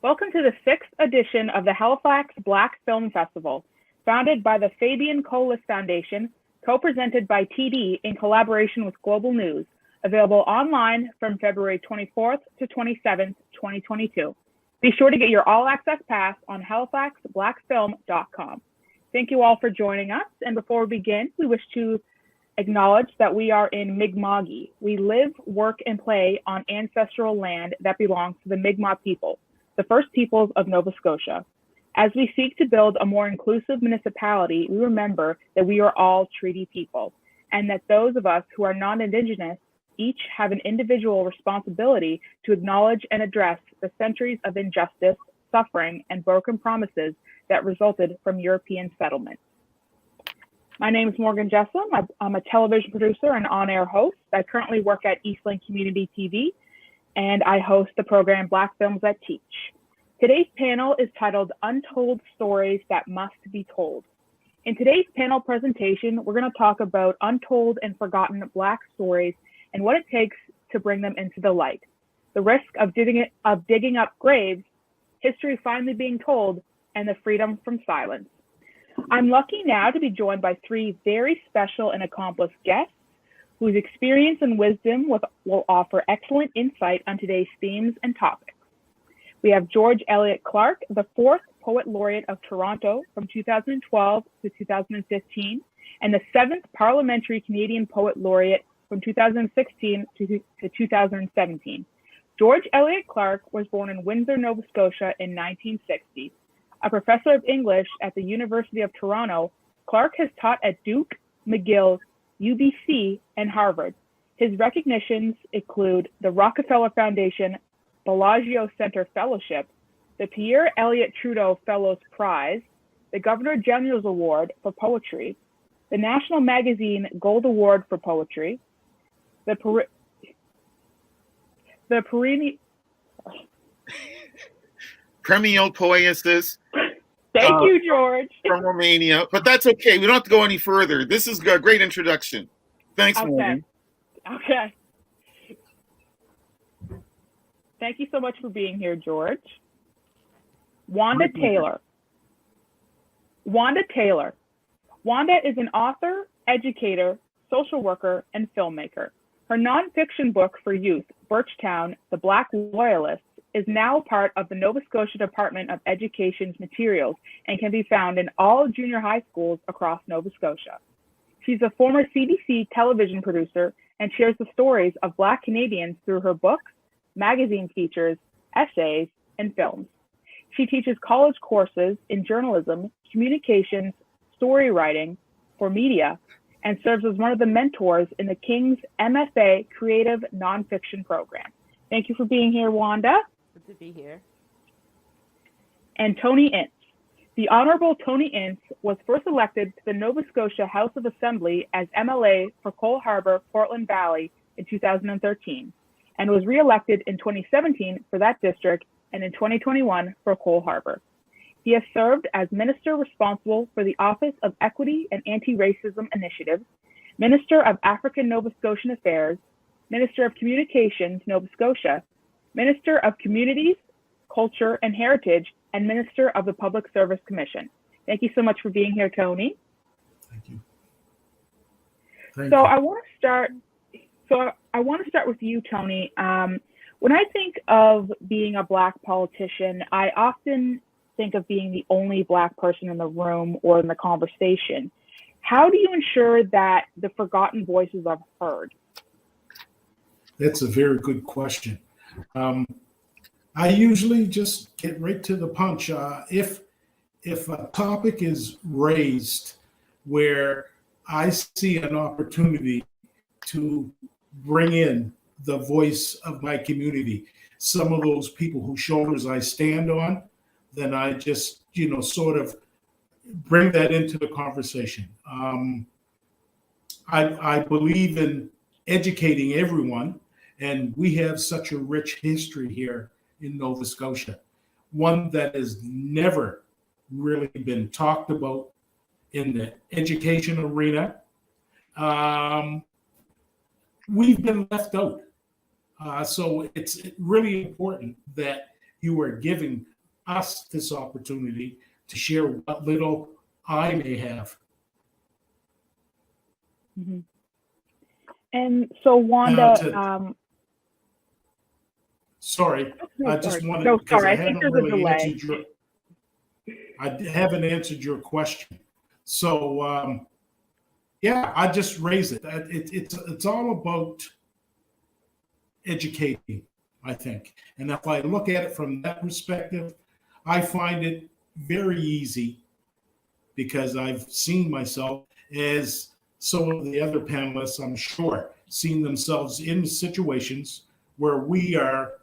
Welcome to the 6th edition of the Halifax Black Film Festival, founded by the Fabian Colas Foundation, co-presented by TD in collaboration with Global News, available online from February 24th to 27th, 2022. Be sure to get your all-access pass on halifaxblackfilm.com. Thank you all for joining us, and before we begin, we wish to acknowledge that we are in Mi'kma'ki. We live, work, and play on ancestral land that belongs to the Mi'kmaq people, the first peoples of Nova Scotia. As we seek to build a more inclusive municipality, we remember that we are all treaty people, and that those of us who are non-Indigenous each have an individual responsibility to acknowledge and address the centuries of injustice, suffering, and broken promises that resulted from European settlement. My name is Morgan Jessom. I'm a television producer and on-air host. I currently work at Eastlink Community TV, and I host the program Black Films That Teach. Today's panel is titled Untold Stories That Must Be Told. In today's panel presentation, we're going to talk about untold and forgotten Black stories and what it takes to bring them into the light, the risk of digging up graves, history finally being told, and the freedom from silence. I'm lucky now to be joined by three very special and accomplished guests whose experience and wisdom will offer excellent insight on today's themes and topics. We have George Eliot Clarke, the fourth Poet Laureate of Toronto from 2012 to 2015, and the seventh Parliamentary Canadian Poet Laureate from 2016 to 2017. George Eliot Clarke was born in Windsor, Nova Scotia in 1960. A professor of English at the University of Toronto, Clarke has taught at Duke, McGill, UBC, and Harvard. His recognitions include the Rockefeller Foundation Bellagio Center Fellowship, the Pierre Elliott Trudeau Fellows Prize, the Governor General's Award for Poetry, the National Magazine Gold Award for Poetry, the Premio Poiesis. Thank you, George. From Romania, but that's okay. We don't have to go any further. This is a great introduction. Thanks, Morgan. Okay. Thank you so much for being here, George. Wanda Taylor. Wanda Taylor. Wanda is an author, educator, social worker, and filmmaker. Her nonfiction book for youth, Birchtown, The Black Loyalists, is now part of the Nova Scotia Department of Education's materials and can be found in all junior high schools across Nova Scotia. She's a former CBC television producer and shares the stories of Black Canadians through her books, magazine features, essays, and films. She teaches college courses in journalism, communications, story writing for media, and serves as one of the mentors in the King's MFA Creative Nonfiction Program. Thank you for being here, Wanda. Good to be here. And Tony Ince. The Honorable Tony Ince was first elected to the Nova Scotia House of Assembly as MLA for Cole Harbour, Portland Valley in 2013, and was re-elected in 2017 for that district and in 2021 for Cole Harbour. He has served as Minister responsible for the Office of Equity and Anti-Racism Initiatives, Minister of African Nova Scotian Affairs, Minister of Communications, Nova Scotia, Minister of Communities, Culture and Heritage, and Minister of the Public Service Commission. Thank you so much for being here, Tony. Thank you. I want to start with you, Tony. When I think of being a Black politician, I often think of being the only Black person in the room or in the conversation. How do you ensure that the forgotten voices are heard? That's a very good question. I usually just get right to the punch. If a topic is raised where I see an opportunity to bring in the voice of my community, some of those people whose shoulders I stand on, then I just, sort of bring that into the conversation. I believe in educating everyone, and we have such a rich history here in Nova Scotia, one that has never really been talked about in the education arena. We've been left out. So it's really important that you are giving us this opportunity to share what little I may have. Mm-hmm. And so, Wanda, sorry, no, I just sorry. wanted, No, because sorry. I I think haven't there's a really delay. answered your question. So, yeah, I just raise it. It's all about educating, I think. And if I look at it from that perspective, I find it very easy because I've seen myself, as some of the other panelists, I'm sure, seen themselves in situations where we are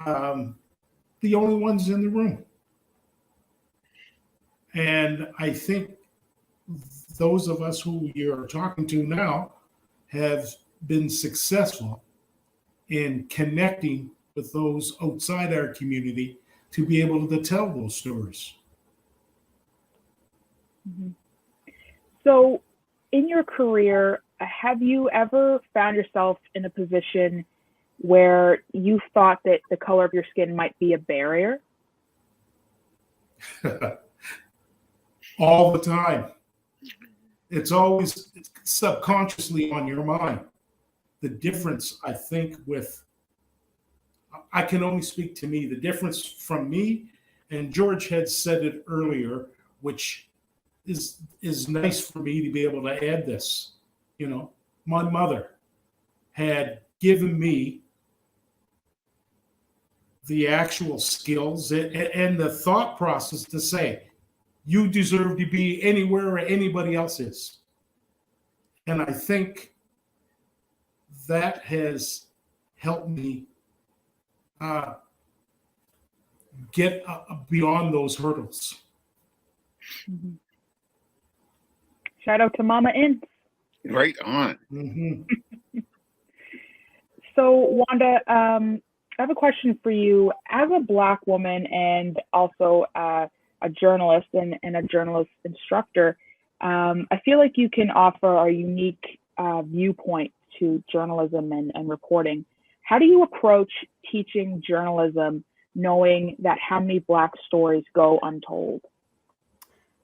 the only ones in the room. And I think those of us who you're talking to now have been successful in connecting with those outside our community to be able to tell those stories. Mm-hmm. So, in your career, have you ever found yourself in a position where you thought that the color of your skin might be a barrier? All the time. It's always subconsciously on your mind. The difference, I think, I can only speak to me, the difference from me, and George had said it earlier, which is nice for me to be able to add this. You know, my mother had given me the actual skills and the thought process to say, you deserve to be anywhere anybody else is. And I think that has helped me get beyond those hurdles. Mm-hmm. Shout out to Mama Ince. Right on. Mm-hmm. So, Wanda, I have a question for you. As a Black woman and also a journalist and a journalist instructor, I feel like you can offer a unique viewpoint to journalism and reporting. How do you approach teaching journalism knowing that how many Black stories go untold?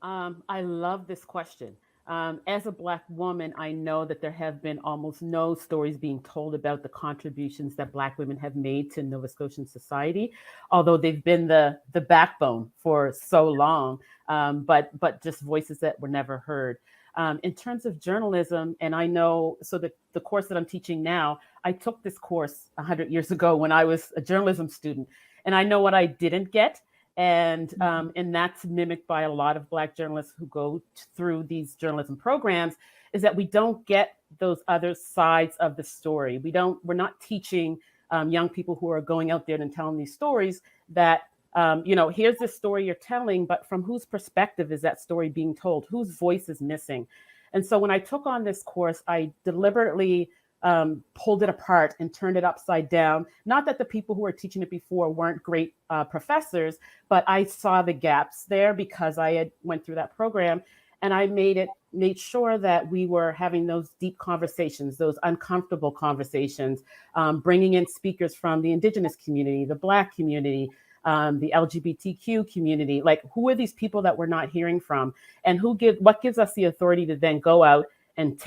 I love this question. As a Black woman, I know that there have been almost no stories being told about the contributions that Black women have made to Nova Scotian society, although they've been the backbone for so long, but just voices that were never heard. In terms of journalism, and I know, so the course that I'm teaching now, I took this course 100 years ago when I was a journalism student, and I know what I didn't get. And that's mimicked by a lot of Black journalists who go through these journalism programs, is that we don't get those other sides of the story. We're not teaching young people who are going out there and telling these stories that, here's this story you're telling, but from whose perspective is that story being told? Whose voice is missing? And so when I took on this course, I deliberately pulled it apart and turned it upside down. Not that the people who were teaching it before weren't great professors, but I saw the gaps there because I had went through that program, and I made sure that we were having those deep conversations, those uncomfortable conversations, bringing in speakers from the Indigenous community, the Black community, the LGBTQ community. Like, who are these people that we're not hearing from, and what gives us the authority to then go out and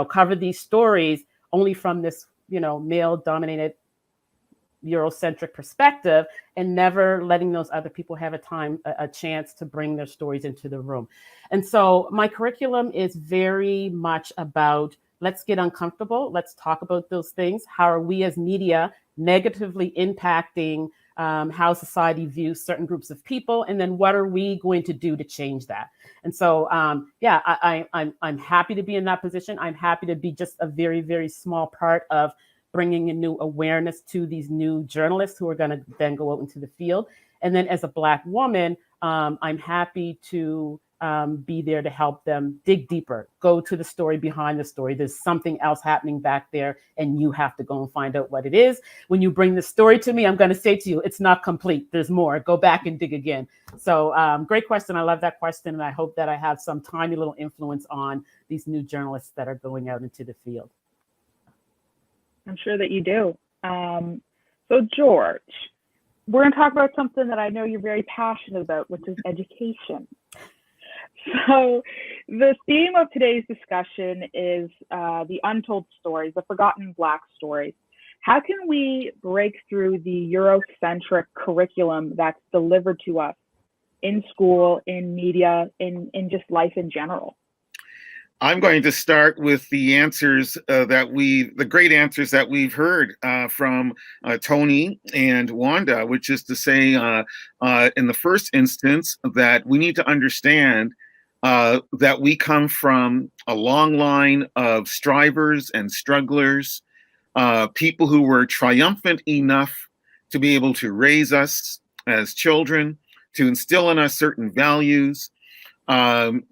cover these stories only from this, male-dominated Eurocentric perspective, and never letting those other people have a chance to bring their stories into the room. And so my curriculum is very much about, let's get uncomfortable. Let's talk about those things. How are we as media negatively impacting how society views certain groups of people? And then what are we going to do to change that? And so, I'm happy to be in that position. I'm happy to be just a very, very small part of bringing a new awareness to these new journalists who are going to then go out into the field. And then as a Black woman, I'm happy to be there to help them dig deeper, go to the story behind the story. There's something else happening back there, and you have to go and find out what it is. When you bring the story to me, I'm going to say to you, it's not complete. There's more. Go back and dig again. So great question. I love that question. And I hope that I have some tiny little influence on these new journalists that are going out into the field. I'm sure that you do. So, George, we're going to talk about something that I know you're very passionate about, which is education. So, the theme of today's discussion is the untold stories, the forgotten Black stories. How can we break through the Eurocentric curriculum that's delivered to us in school, in media, in just life in general? I'm going to start with the answers the great answers that we've heard from Tony and Wanda, which is to say, in the first instance, that we need to understand that we come from a long line of strivers and strugglers, people who were triumphant enough to be able to raise us as children, to instill in us certain values,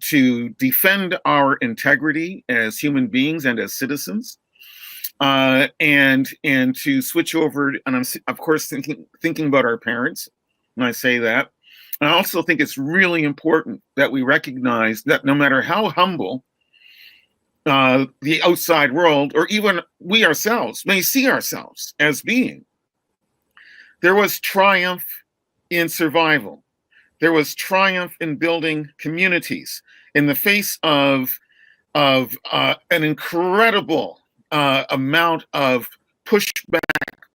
to defend our integrity as human beings and as citizens, and to switch over. And I'm of course thinking about our parents when I say that. And I also think it's really important that we recognize that no matter how humble the outside world, or even we ourselves, may see ourselves as being, there was triumph in survival. There was triumph in building communities in the face of an incredible amount of pushback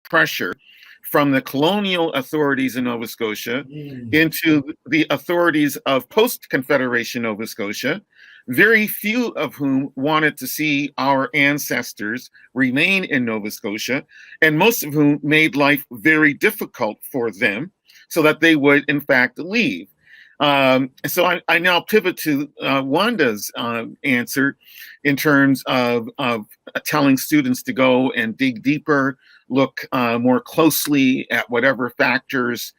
pressure from the colonial authorities in Nova Scotia into the authorities of post-Confederation Nova Scotia, very few of whom wanted to see our ancestors remain in Nova Scotia, and most of whom made life very difficult for them, so that they would, in fact, leave. So I now pivot to Wanda's answer in terms of telling students to go and dig deeper, look more closely at whatever factors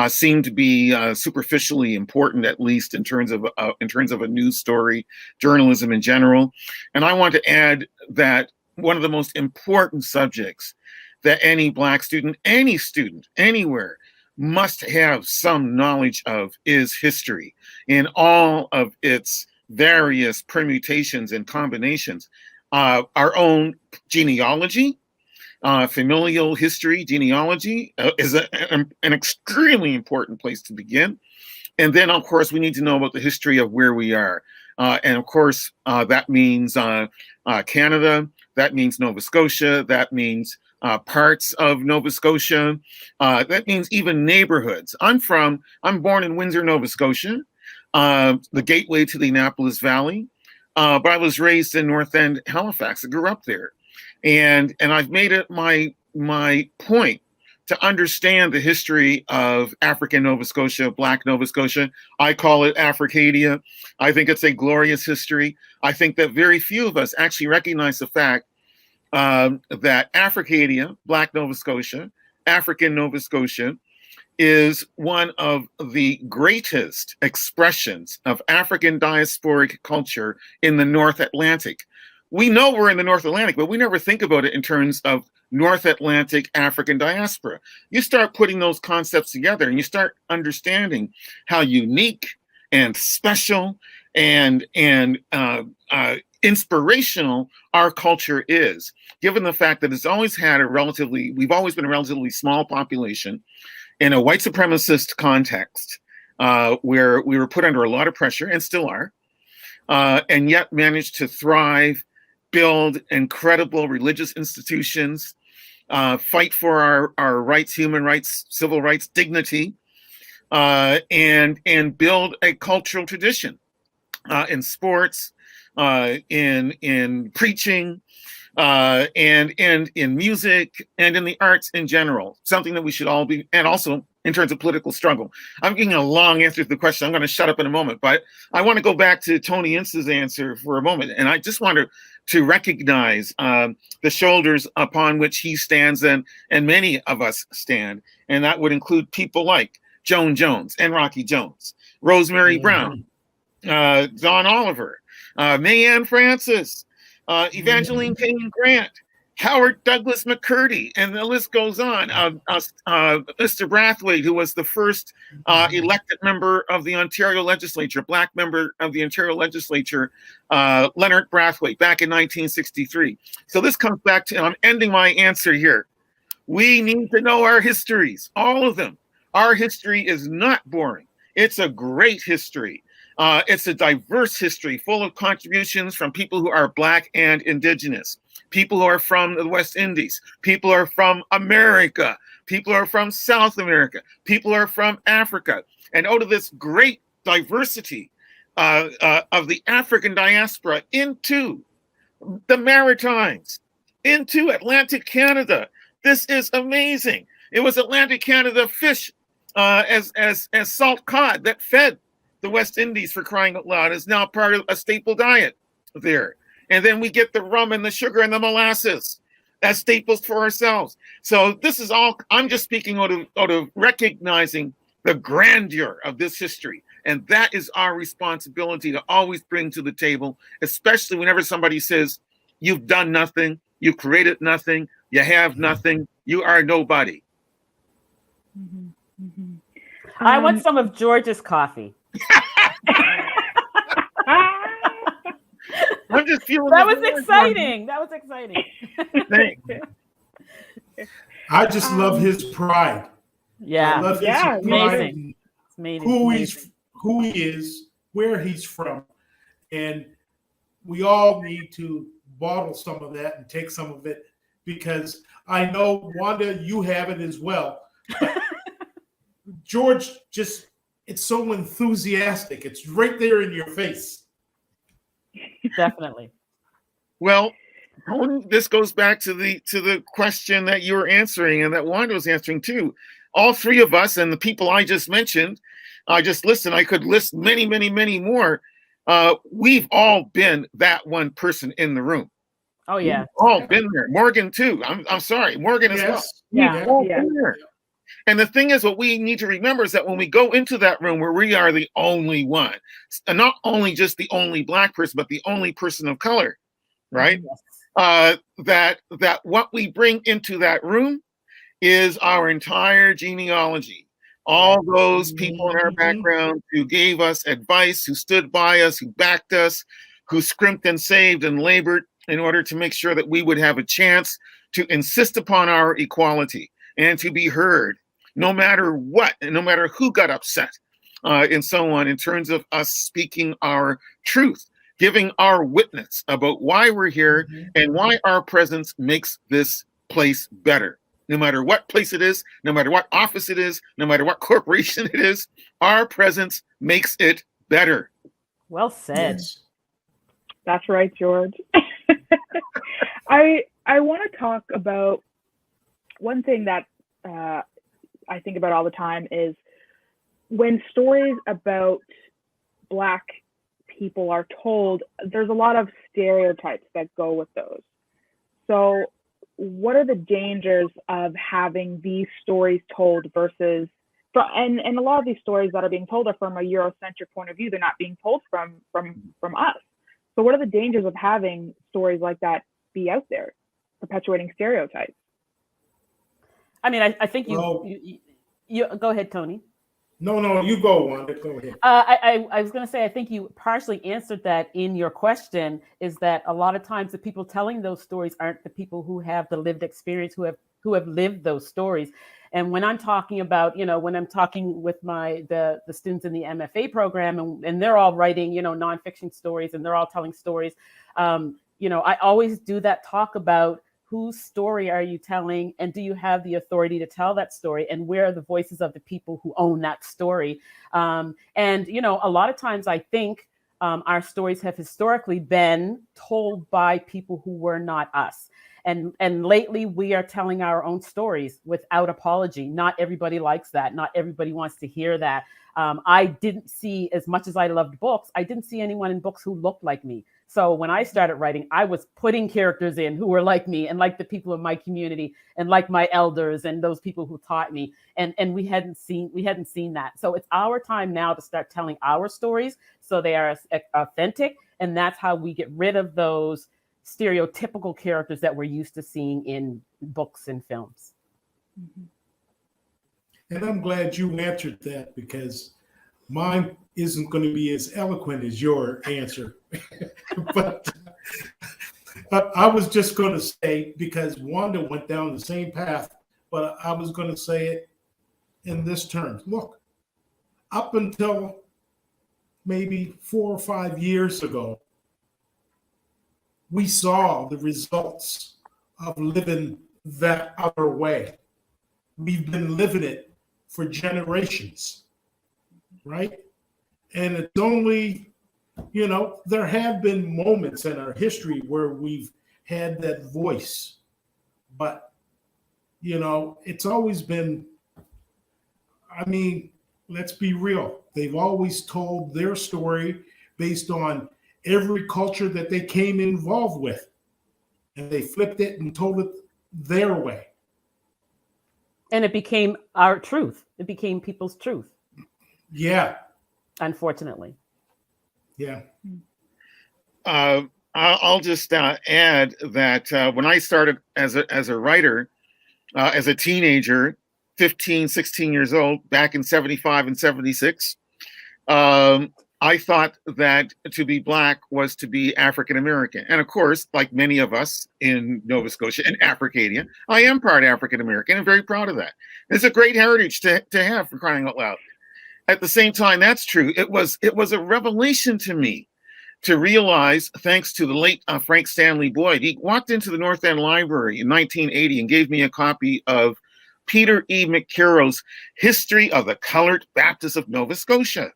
seem to be superficially important, at least in terms of a news story, journalism in general. And I want to add that one of the most important subjects that any Black student, any student, anywhere, must have some knowledge of is history in all of its various permutations and combinations. Our own genealogy, familial history, genealogy is an extremely important place to begin. And then, of course, we need to know about the history of where we are. And of course, that means Canada, that means Nova Scotia, that means parts of Nova Scotia. That means even neighborhoods. I'm born in Windsor, Nova Scotia, the gateway to the Annapolis Valley. But I was raised in North End, Halifax. I grew up there. And I've made it my point to understand the history of African Nova Scotia, Black Nova Scotia. I call it Africadia. I think it's a glorious history. I think that very few of us actually recognize the fact that Africadia, Black Nova Scotia, African Nova Scotia, is one of the greatest expressions of African diasporic culture in the North Atlantic. We know we're in the North Atlantic, but we never think about it in terms of North Atlantic African diaspora. You start putting those concepts together and you start understanding how unique and special and inspirational our culture is, given the fact that we've always been a relatively small population in a white supremacist context, where we were put under a lot of pressure and still are, and yet managed to thrive, build incredible religious institutions, fight for our rights, human rights, civil rights, dignity, and build a cultural tradition in sports, in preaching, and in music, and in the arts in general. Something that we should all be, and also in terms of political struggle. I'm giving a long answer to the question. I'm going to shut up in a moment, but I want to go back to Tony Ince's answer for a moment. And I just want to recognize the shoulders upon which he stands and many of us stand. And that would include people like Joan Jones and Rocky Jones, Rosemary Brown, Don Oliver, Mayanne Francis, Evangeline Payne Grant, Howard Douglas McCurdy, and the list goes on. Mr. Brathwaite, who was the first elected member of the Ontario legislature, Black member of the Ontario legislature, Leonard Brathwaite, back in 1963. So this comes back to, and I'm ending my answer here. We need to know our histories, all of them. Our history is not boring. It's a great history. It's a diverse history full of contributions from people who are Black and Indigenous, people who are from the West Indies, people who are from America, people who are from South America, people who are from Africa. And out of this great diversity of the African diaspora into the Maritimes, into Atlantic Canada. This is amazing. It was Atlantic Canada fish as salt cod that fed the West Indies, for crying out loud, is now part of a staple diet there. And then we get the rum and the sugar and the molasses as staples for ourselves. So this is all, I'm just speaking out of recognizing the grandeur of this history. And that is our responsibility to always bring to the table, especially whenever somebody says, you've done nothing, you've created nothing, you have nothing, you are nobody. Mm-hmm. Mm-hmm. I want some of George's coffee. I'm just feeling that was exciting. That was exciting. Thanks. I just love his pride. Yeah. I love his pride. Amazing. Who he is, where he's from. And we all need to bottle some of that and take some of it, because I know, Wanda, you have it as well. George just, it's so enthusiastic. It's right there in your face. Definitely. Well, this goes back to the question that you were answering and that Wanda was answering too. All three of us and the people I just mentioned, I could list many, many, many more. We've all been that one person in the room. Oh yeah. We've all been there. Morgan too. I'm sorry. Morgan as well. Yeah. We've all been there. And the thing is, what we need to remember is that when we go into that room where we are the only one, and not only just the only Black person, but the only person of color, right? Yes. That what we bring into that room is our entire genealogy. All those people in our background who gave us advice, who stood by us, who backed us, who scrimped and saved and labored in order to make sure that we would have a chance to insist upon our equality and to be heard, no matter what, and no matter who got upset, and so on, in terms of us speaking our truth, giving our witness about why we're here and why our presence makes this place better. No matter what place it is, no matter what office it is, no matter what corporation it is, our presence makes it better. Well said. Yes. That's right, George. I want to talk about one thing that I think about all the time is when stories about Black people are told, there's a lot of stereotypes that go with those. So what are the dangers of having these stories told versus, and a lot of these stories that are being told are from a Eurocentric point of view, they're not being told from us. So what are the dangers of having stories like that be out there, perpetuating stereotypes? I mean, I think you go ahead, Tony. No, you go, Wanda. Go ahead. I was going to say, I think you partially answered that in your question, is that a lot of times the people telling those stories aren't the people who have the lived experience, who have lived those stories. And when I'm talking about, when I'm talking with the students in the MFA program and they're all writing, nonfiction stories and they're all telling stories, I always do that talk about whose story are you telling, and do you have the authority to tell that story, and where are the voices of the people who own that story? And a lot of times I think our stories have historically been told by people who were not us. And lately we are telling our own stories without apology. Not everybody likes that. Not everybody wants to hear that. I didn't see, as much as I loved books, I didn't see anyone in books who looked like me. So when I started writing, I was putting characters in who were like me and like the people in my community and like my elders and those people who taught me. And we hadn't seen that. So it's our time now to start telling our stories so they are authentic. And that's how we get rid of those stereotypical characters that we're used to seeing in books and films. And I'm glad you answered that, because mine isn't going to be as eloquent as your answer. but I was just going to say, because Wanda went down the same path but I was going to say it in this terms. Look, up until maybe 4 or 5 years ago, we saw the results of living that other way. We've been living it for generations, right? And it's only, there have been moments in our history where we've had that voice, but, it's always been, let's be real. They've always told their story based on every culture that they came involved with. And they flipped it and told it their way. And it became our truth. It became people's truth. Yeah. Unfortunately. Yeah. I'll just add that when I started as a writer, as a teenager, 15, 16 years old, back in 75 and 76, I thought that to be Black was to be African American. And of course, like many of us in Nova Scotia and Africadia, I am part African American and very proud of that. It's a great heritage to have, for crying out loud. At the same time, that's true. It was a revelation to me to realize, thanks to the late Frank Stanley Boyd, he walked into the North End Library in 1980 and gave me a copy of Peter E. McCarroll's History of the Colored Baptists of Nova Scotia.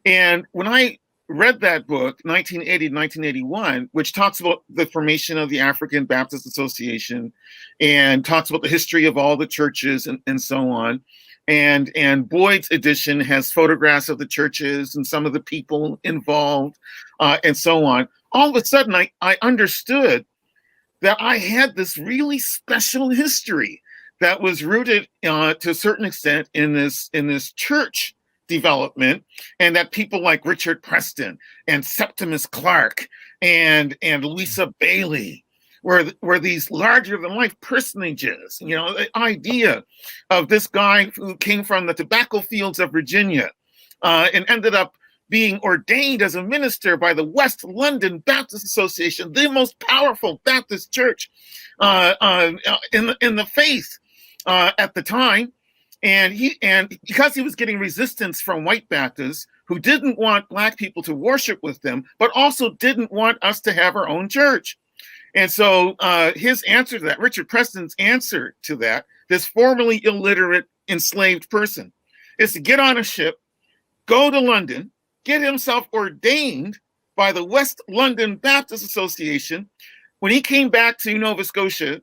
And when I read that book, 1980 to 1981, which talks about the formation of the African Baptist Association and talks about the history of all the churches and so on, and Boyd's edition has photographs of the churches and some of the people involved and so on, all of a sudden I understood that I had this really special history that was rooted to a certain extent in this church development, and that people like Richard Preston and Septimus Clark and Louisa Bailey were these larger than life personages. The idea of this guy who came from the tobacco fields of Virginia and ended up being ordained as a minister by the West London Baptist Association, the most powerful Baptist church in the faith at the time. And because he was getting resistance from white Baptists who didn't want Black people to worship with them, but also didn't want us to have our own church. And so his answer to that, Richard Preston's answer to that, this formerly illiterate enslaved person, is to get on a ship, go to London, get himself ordained by the West London Baptist Association. When he came back to Nova Scotia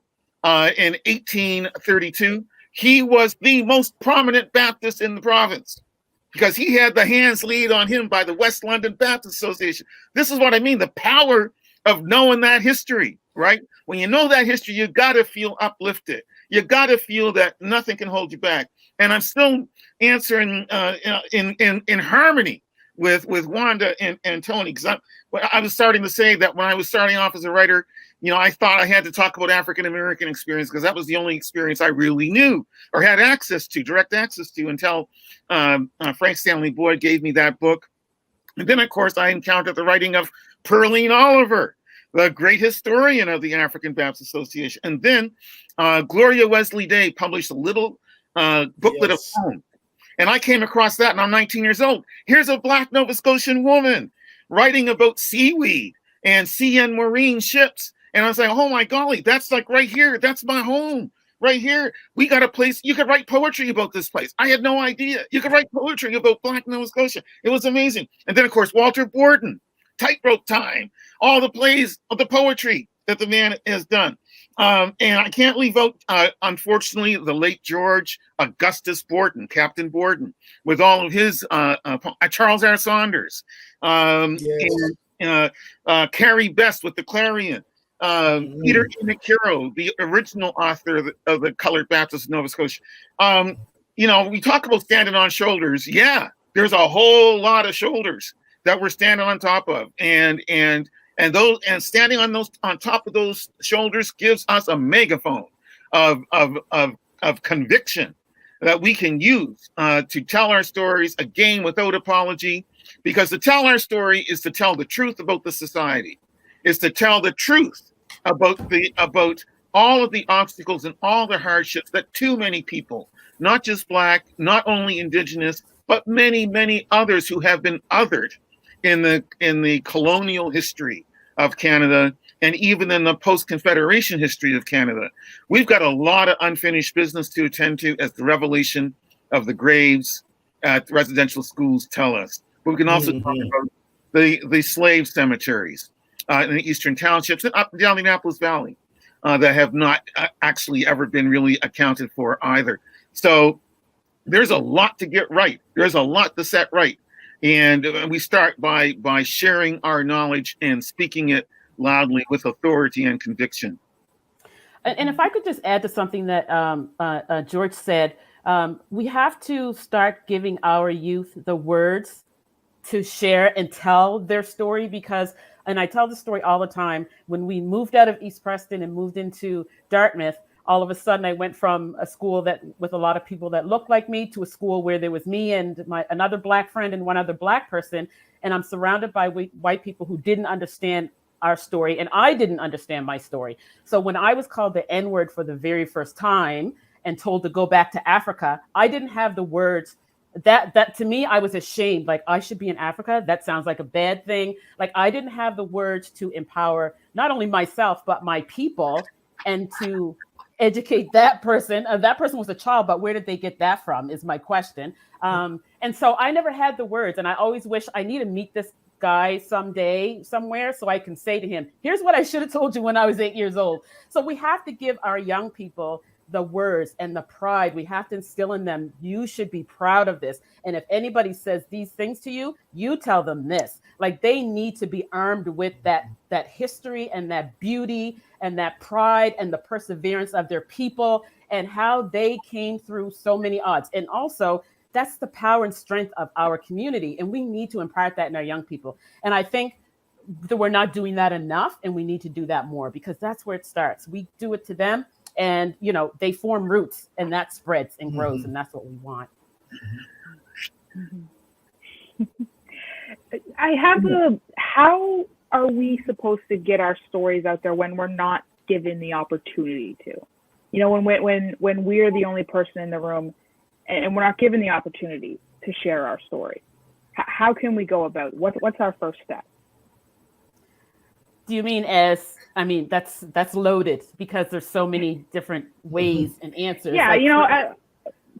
in 1832, he was the most prominent Baptist in the province because he had the hands laid on him by the West London Baptist Association. This is what I mean, the power of knowing that history, right? When you know that history, you got to feel uplifted. You got to feel that nothing can hold you back. And I'm still answering in harmony with Wanda and Tony, because I was starting to say that when I was starting off as a writer, I thought I had to talk about African-American experience because that was the only experience I really knew or had direct access to until Frank Stanley Boyd gave me that book. And then, of course, I encountered the writing of Pearline Oliver, the great historian of the African Baptist Association. And then Gloria Wesley Day published a little booklet of poems. And I came across that, and I'm 19 years old. Here's a Black Nova Scotian woman writing about seaweed and CN Marine ships. And I was like, oh my golly, that's like right here. That's my home right here. We got a place. You could write poetry about this place. I had no idea. You could write poetry about Black Nova Scotia. It was amazing. And then, of course, Walter Borden, Tightrope Time, all the plays of the poetry that the man has done. And I can't leave out, unfortunately, the late George Augustus Borden, Captain Borden, with all of his Charles R. Saunders, and Carrie Best with the Clarion. Peter E. McCarroll, the original author of the Colored Baptist of Nova Scotia. We talk about standing on shoulders. Yeah, there's a whole lot of shoulders that we're standing on top of, and standing on top of those shoulders gives us a megaphone of conviction that we can use to tell our stories again without apology. Because to tell our story is to tell the truth about the society, is to tell the truth about all of the obstacles and all the hardships that too many people, not just Black, not only Indigenous, but many, many others who have been othered in the colonial history of Canada and even in the post-Confederation history of Canada. We've got a lot of unfinished business to attend to, as the revelation of the graves at residential schools tell us. But we can also talk about the slave cemeteries in the eastern townships and up and down the Annapolis Valley that have not actually ever been really accounted for either. So there's a lot to get right. There's a lot to set right. And we start by sharing our knowledge and speaking it loudly with authority and conviction. And if I could just add to something that George said, we have to start giving our youth the words to share and tell their story, because, and I tell the story all the time, when we moved out of East Preston and moved into Dartmouth, all of a sudden I went from a school that with a lot of people that looked like me to a school where there was me and another Black friend and one other Black person. And I'm surrounded by white people who didn't understand our story, and I didn't understand my story. So when I was called the N-word for the very first time and told to go back to Africa, I didn't have the words. That to me, I was ashamed. Like, I should be in Africa. That sounds like a bad thing. Like, I didn't have the words to empower not only myself, but my people, and to educate that person. That person was a child, but where did they get that from is my question. And so I never had the words. And I always wish I need to meet this guy someday, somewhere, so I can say to him, here's what I should have told you when I was 8 years old. So we have to give our young people the words and the pride. We have to instill in them, you should be proud of this. And if anybody says these things to you, you tell them this. Like, they need to be armed with that history and that beauty and that pride and the perseverance of their people and how they came through so many odds. And also, that's the power and strength of our community. And we need to impart that in our young people. And I think that we're not doing that enough, and we need to do that more, because that's where it starts. We do it to them, and, you know, they form roots, and that spreads and grows, and that's what we want. I have how are we supposed to get our stories out there when we're not given the opportunity to? You know, when we're the only person in the room and we're not given the opportunity to share our story, how can we go about it? What's our first step? Do you mean that's loaded, because there's so many different ways and answers. Yeah, like, you know,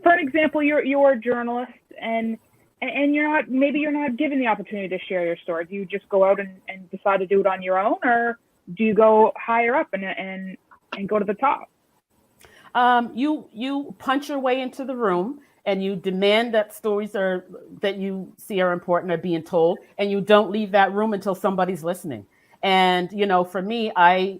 for an example, you're a journalist and you're not given the opportunity to share your story. Do you just go out and decide to do it on your own, or do you go higher up and go to the top? You punch your way into the room, and you demand that stories that you see are important are being told, and you don't leave that room until somebody's listening. And, you know, for me, I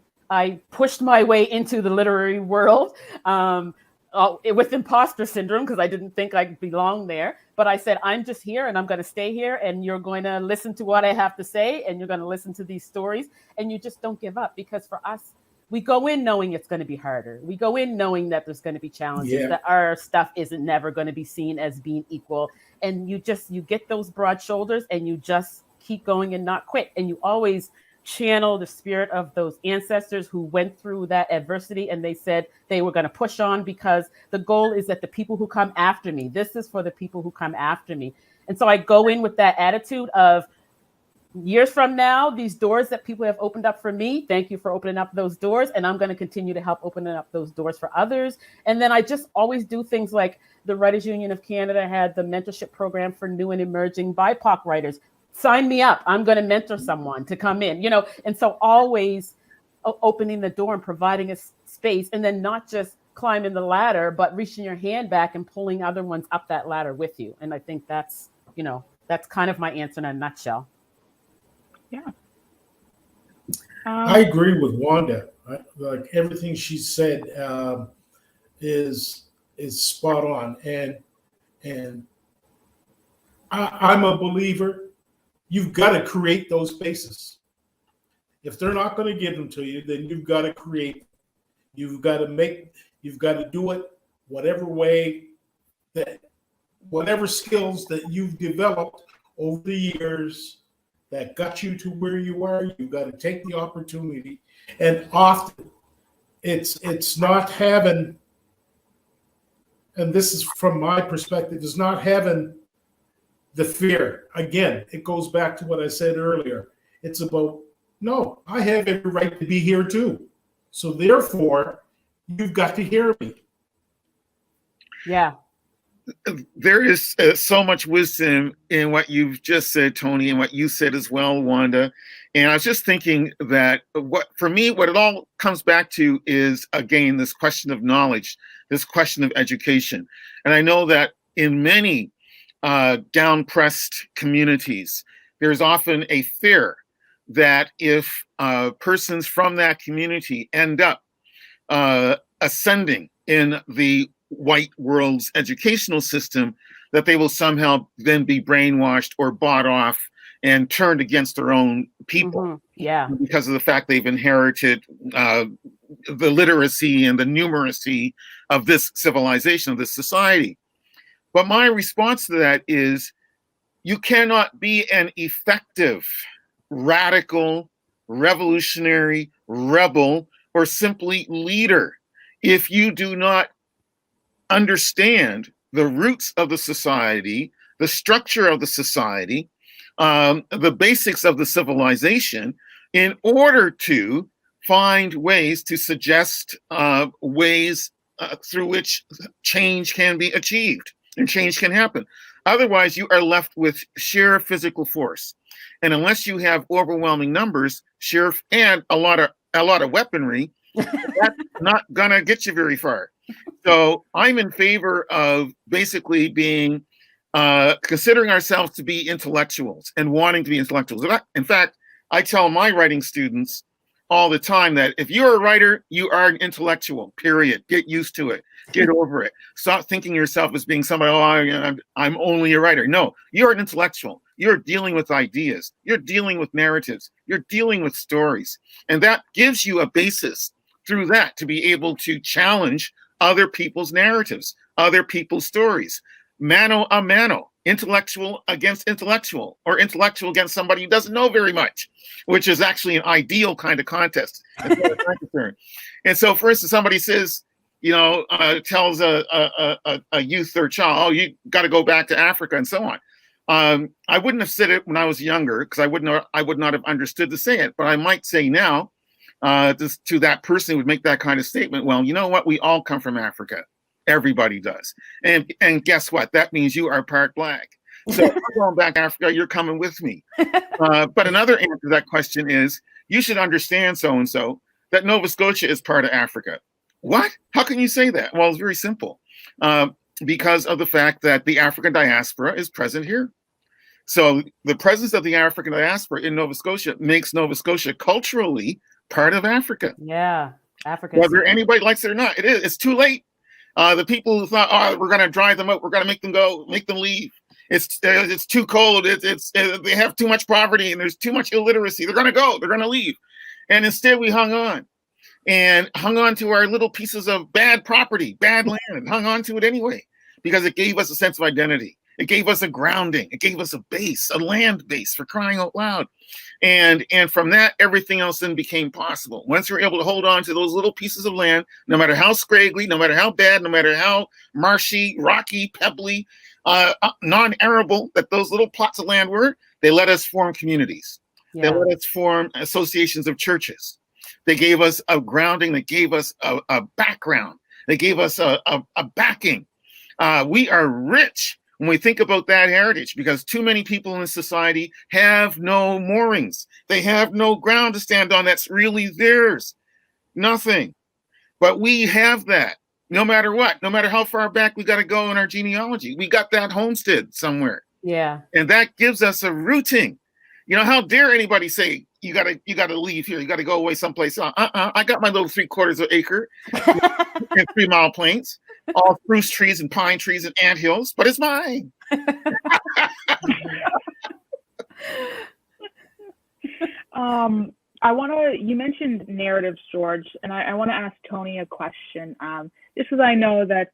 pushed my way into the literary world with imposter syndrome, because I didn't think I belonged there. But I said, I'm just here, and I'm going to stay here, and you're going to listen to what I have to say, and you're going to listen to these stories, and you just don't give up. Because for us, we go in knowing it's going to be harder. We go in knowing that there's going to be challenges, that our stuff isn't never going to be seen as being equal. And you get those broad shoulders, and you just keep going and not quit. And you always channel the spirit of those ancestors who went through that adversity, and they said they were going to push on, because the goal is that the people who come after me, this is for the people who come after me. And so I go in with that attitude of, years from now, these doors that people have opened up for me, thank you for opening up those doors, and I'm going to continue to help open up those doors for others. And then I just always do things like the Writers Union of Canada had the mentorship program for new and emerging BIPOC writers. Sign me up. I'm going to mentor someone to come in, you know. And so always opening the door and providing a space, and then not just climbing the ladder, but reaching your hand back and pulling other ones up that ladder with you. And I think that's kind of my answer in a nutshell. Yeah. I agree with Wanda. Like, everything she said is spot on. And I'm a believer. You've got to create those spaces. If they're not going to give them to you, then you've got to create. You've got to do it whatever way, whatever skills that you've developed over the years that got you to where you are. You've got to take the opportunity. And often It's not having, and this is from my perspective, is not having the fear. Again, it goes back to what I said earlier. It's about, no, I have every right to be here too. So therefore, you've got to hear me. Yeah. There is so much wisdom in what you've just said, Tony, and what you said as well, Wanda. And I was just thinking that what it all comes back to is, again, this question of knowledge, this question of education. And I know that in many down-pressed communities, there's often a fear that if persons from that community end up ascending in the white world's educational system, that they will somehow then be brainwashed or bought off and turned against their own people. Yeah. Because of the fact they've inherited the literacy and the numeracy of this civilization, of this society. But my response to that is, you cannot be an effective, radical, revolutionary, rebel, or simply leader if you do not understand the roots of the society, the structure of the society, the basics of the civilization, in order to find ways to suggest ways through which change can be achieved and change can happen. Otherwise, you are left with sheer physical force. And unless you have overwhelming numbers, and a lot of weaponry, that's not gonna get you very far. So I'm in favor of basically being, considering ourselves to be intellectuals and wanting to be intellectuals. In fact, I tell my writing students all the time that if you're a writer, you are an intellectual, period. Get used to it. Get over it. Stop thinking yourself as being somebody, I'm only a writer. No, you're an intellectual. You're dealing with ideas. You're dealing with narratives. You're dealing with stories. And that gives you a basis through that to be able to challenge other people's narratives, other people's stories. Mano a mano, intellectual against intellectual, or intellectual against somebody who doesn't know very much, which is actually an ideal kind of contest. And so, for instance, somebody says, tells a youth or child, oh, you got to go back to Africa and so on. I wouldn't have said it when I was younger because I would not have understood to say it, but I might say now, to that person who would make that kind of statement, well, you know what? We all come from Africa. Everybody does. And guess what? That means you are part Black. So if I'm going back to Africa, you're coming with me. But another answer to that question is, you should understand so-and-so that Nova Scotia is part of Africa. What? How can you say that? Well, it's very simple. Because of the fact that the African diaspora is present here. So the presence of the African diaspora in Nova Scotia makes Nova Scotia culturally part of Africa. Yeah, Africa. Whether anybody likes it or not, it is. It's too late. The people who thought, oh, we're going to drive them out, we're going to make them go, make them leave. It's too cold. They have too much poverty and there's too much illiteracy. They're going to go. They're going to leave. And instead, we hung on to our little pieces of bad property, bad land, and hung on to it anyway because it gave us a sense of identity. It gave us a grounding. It gave us a base, a land base, for crying out loud. And from that, everything else then became possible. Once you're able to hold on to those little pieces of land, no matter how scraggly, no matter how bad, no matter how marshy, rocky, pebbly, non-arable that those little plots of land were, they let us form communities. Yeah. They let us form associations of churches. They gave us a grounding. They gave us a background. They gave us a backing. We are rich when we think about that heritage, because too many people in society have no moorings. They have no ground to stand on that's really theirs. Nothing. But we have that. No matter what, no matter how far back we got to go in our genealogy, we got that homestead somewhere. Yeah. And that gives us a rooting. How dare anybody say you gotta leave here, you gotta go away someplace. I got my little 3/4 acre and 3 mile plains, all spruce trees and pine trees and anthills, but it's mine. You mentioned narratives, George, and I want to ask Tony a question. Just because I know that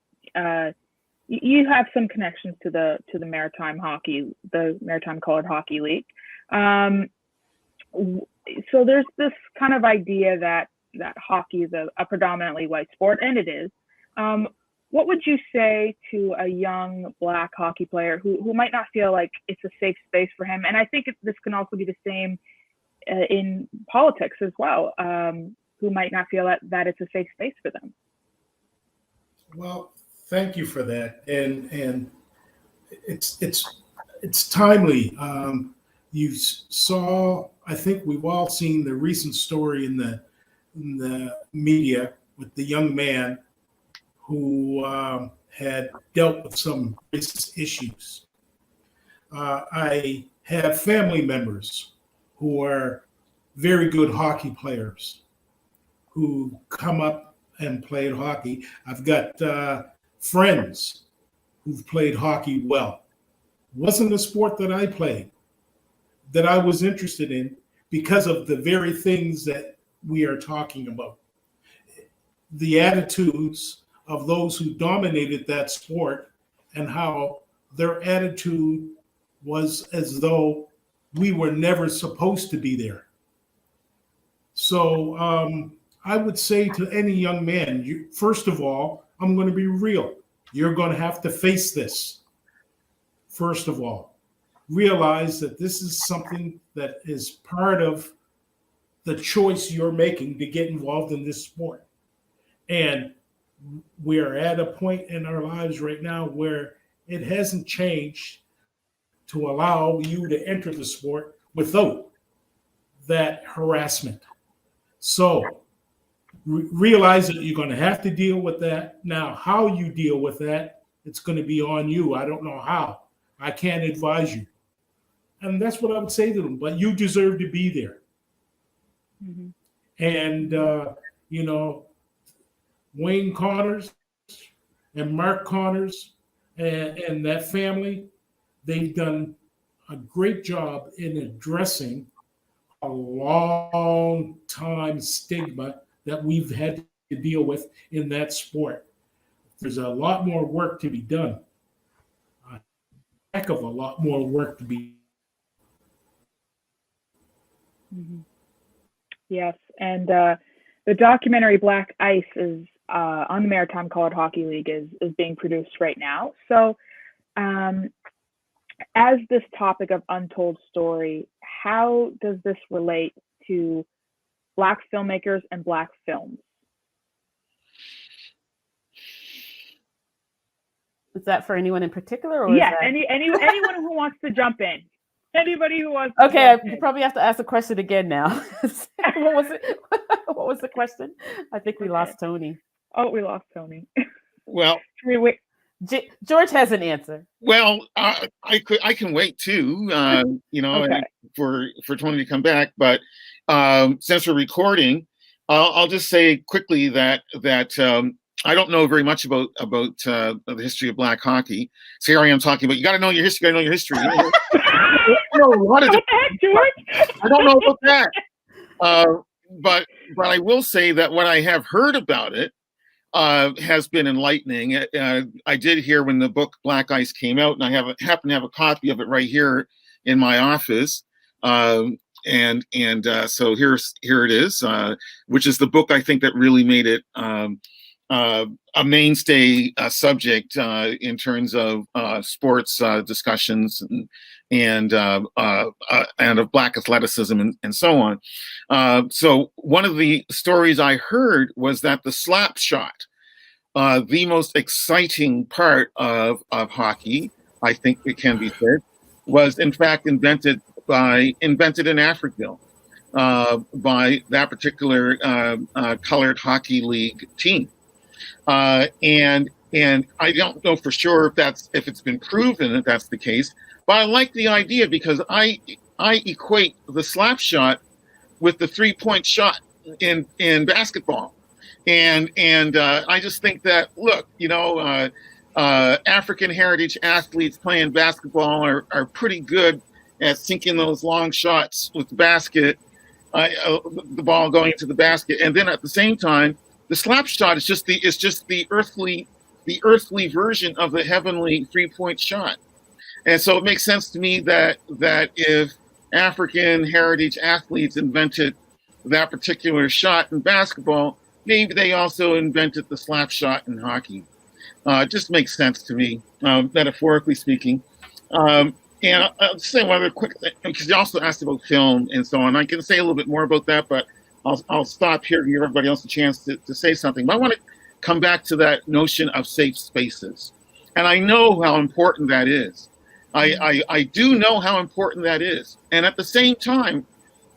you have some connections to the Maritime Hockey, the Maritime Colored Hockey League. So there's this kind of idea that that hockey is a predominantly white sport, and it is. What would you say to a young Black hockey player who might not feel like it's a safe space for him? And I think this can also be the same in politics as well, who might not feel that it's a safe space for them. Well, thank you for that, and it's timely. You saw, I think we've all seen the recent story in the media with the young man who had dealt with some racist issues. I have family members who are very good hockey players who come up and played hockey. I've got friends who've played hockey well. Wasn't a sport that I played, that I was interested in because of the very things that we are talking about. The attitudes of those who dominated that sport and how their attitude was as though we were never supposed to be there. So I would say to any young man, first of all, I'm going to be real. You're going to have to face this. First of all, realize that this is something that is part of the choice you're making to get involved in this sport. And we're at a point in our lives right now where it hasn't changed to allow you to enter the sport without that harassment. So realize that you're going to have to deal with that. Now, how you deal with that, it's going to be on you. I don't know how. I can't advise you. And that's what I would say to them. But you deserve to be there. Mm-hmm. And, Wayne Connors and Mark Connors and that family, they've done a great job in addressing a long time stigma that we've had to deal with in that sport. There's a lot more work to be done. A heck of a lot more work to be. Mm-hmm. Yes, and the documentary Black Ice is on the Maritime College Hockey League is being produced right now. So as this topic of untold story, how does this relate to Black filmmakers and Black films? Is that for anyone in particular? Or yeah, anyone who wants to jump in. Anybody who wants to Okay, you probably have to ask the question again now. What was it? What was the question? I think we lost Tony. Oh, we lost Tony. Well, George has an answer. Well, I can wait too, okay. for Tony to come back. But since we're recording, I'll just say quickly that I don't know very much about the history of Black hockey. So here I am talking about you got to know your history. I know your history. I don't know about that. But I will say that what I have heard about it has been enlightening. I did hear when the book Black Ice came out, and I happen to have a copy of it right here in my office. So here it is, which is the book I think that really made it a mainstay subject in terms of sports discussions and of Black athleticism and so on. So one of the stories I heard was that the slap shot, the most exciting part of hockey, I think it can be said, was in fact invented in Africville by that particular colored hockey league team. And I don't know for sure if it's been proven that that's the case, but I like the idea because I equate the slap shot with the 3-point shot in basketball, and I just think that look, African heritage athletes playing basketball are pretty good at sinking those long shots with the basket, the ball going into the basket, and then at the same time, the slap shot is just the earthly version of the heavenly 3-point shot. And so it makes sense to me that if African heritage athletes invented that particular shot in basketball, maybe they also invented the slap shot in hockey. It just makes sense to me, metaphorically speaking. And I'll say one other quick thing, because you also asked about film and so on. I can say a little bit more about that, but I'll stop here to give everybody else a chance to say something. But I want to come back to that notion of safe spaces. And I know how important that is. I do know how important that is. And at the same time,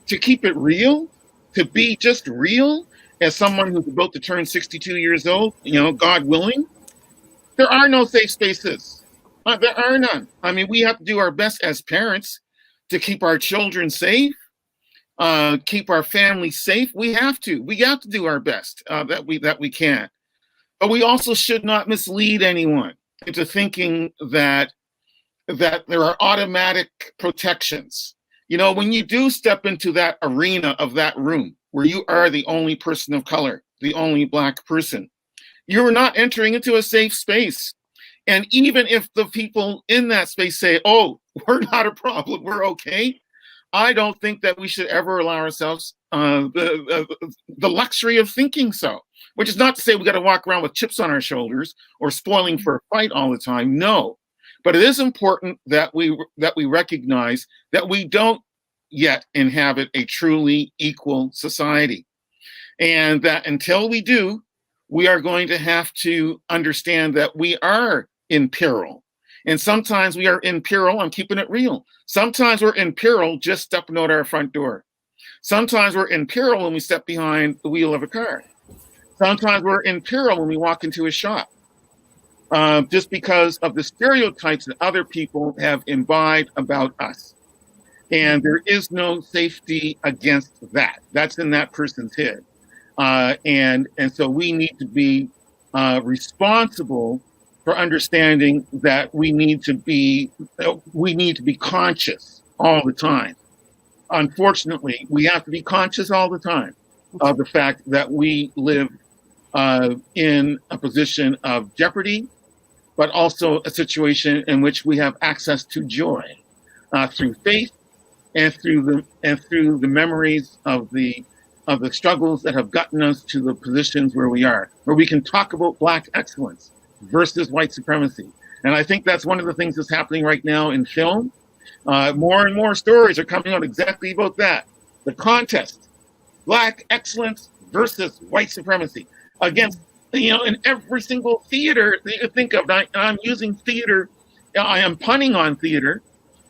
to keep it real, to be just real, as someone who's about to turn 62 years old, God willing, there are no safe spaces. There are none. I mean, we have to do our best as parents to keep our children safe, keep our family safe. We have to do our best that we can. But we also should not mislead anyone into thinking that there are automatic protections. When you do step into that arena of that room where you are the only person of color, the only Black person, you're not entering into a safe space. And even if the people in that space say, oh, we're not a problem, we're okay, I don't think that we should ever allow ourselves the luxury of thinking so. Which is not to say we got to walk around with chips on our shoulders or spoiling for a fight all the time. No. But it is important that we recognize that we don't yet inhabit a truly equal society. And that until we do, we are going to have to understand that we are in peril. And sometimes we are in peril, I'm keeping it real. Sometimes we're in peril just stepping out our front door. Sometimes we're in peril when we step behind the wheel of a car. Sometimes we're in peril when we walk into a shop. Just because of the stereotypes that other people have imbibed about us. And there is no safety against that. That's in that person's head. And so we need to be responsible for understanding that we need to be conscious all the time. Unfortunately, we have to be conscious all the time of the fact that we live in a position of jeopardy, but also a situation in which we have access to joy through faith and through the memories of the struggles that have gotten us to the positions where we are, where we can talk about Black excellence versus white supremacy. And I think that's one of the things that's happening right now in film. More and more stories are coming out exactly about that. The contest, Black excellence versus white supremacy, against, in every single theater that you could think of. I'm using theater, I am punning on theater,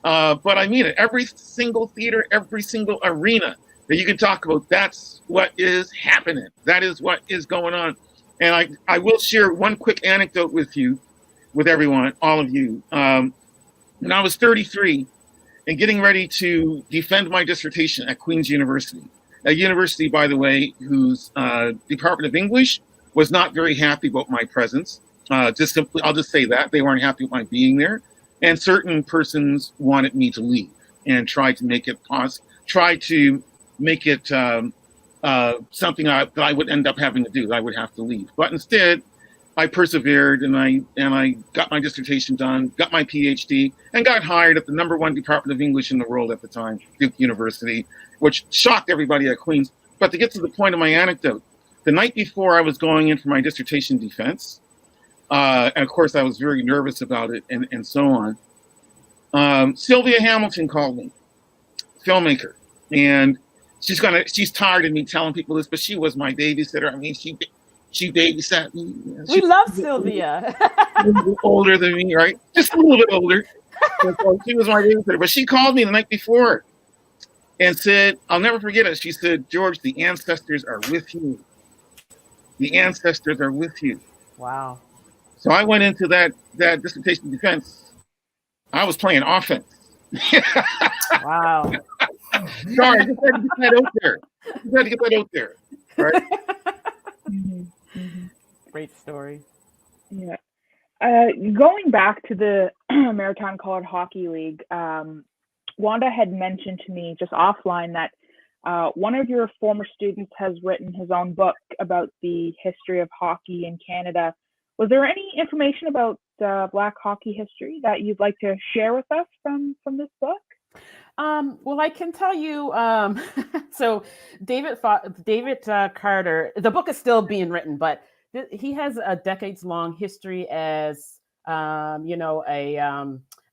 but I mean it. Every single theater, every single arena that you can talk about, that's what is happening. That is what is going on. And I will share one quick anecdote with you, with everyone, all of you. When I was 33 and getting ready to defend my dissertation at Queen's University, a university, by the way, whose Department of English was not very happy about my presence. I'll just say that. They weren't happy with my being there. And certain persons wanted me to leave and tried to make it something that I would end up having to do, that I would have to leave. But instead, I persevered and I got my dissertation done, got my PhD, and got hired at the #1 Department of English in the world at the time, Duke University, which shocked everybody at Queen's. But to get to the point of my anecdote, the night before I was going in for my dissertation defense, and of course I was very nervous about it and so on, Sylvia Hamilton called me, filmmaker, and she's tired of me telling people this, but she was my babysitter. I mean, she babysat me. We love Sylvia. A little older than me, right? Just a little bit older. So she was my babysitter. But she called me the night before and said, I'll never forget it. She said, George, the ancestors are with you. The ancestors are with you. Wow. So I went into that dissertation defense. I was playing offense. Wow. Sorry, I just had to get that out there. Just had to get that out there. Right? Great story. Yeah. Going back to the Maritime Colored Hockey League, Wanda had mentioned to me just offline that one of your former students has written his own book about the history of hockey in Canada. Was there any information about Black hockey history that you'd like to share with us from this book? Well, I can tell you. So, David Carter. The book is still being written, but he has a decades-long history as, a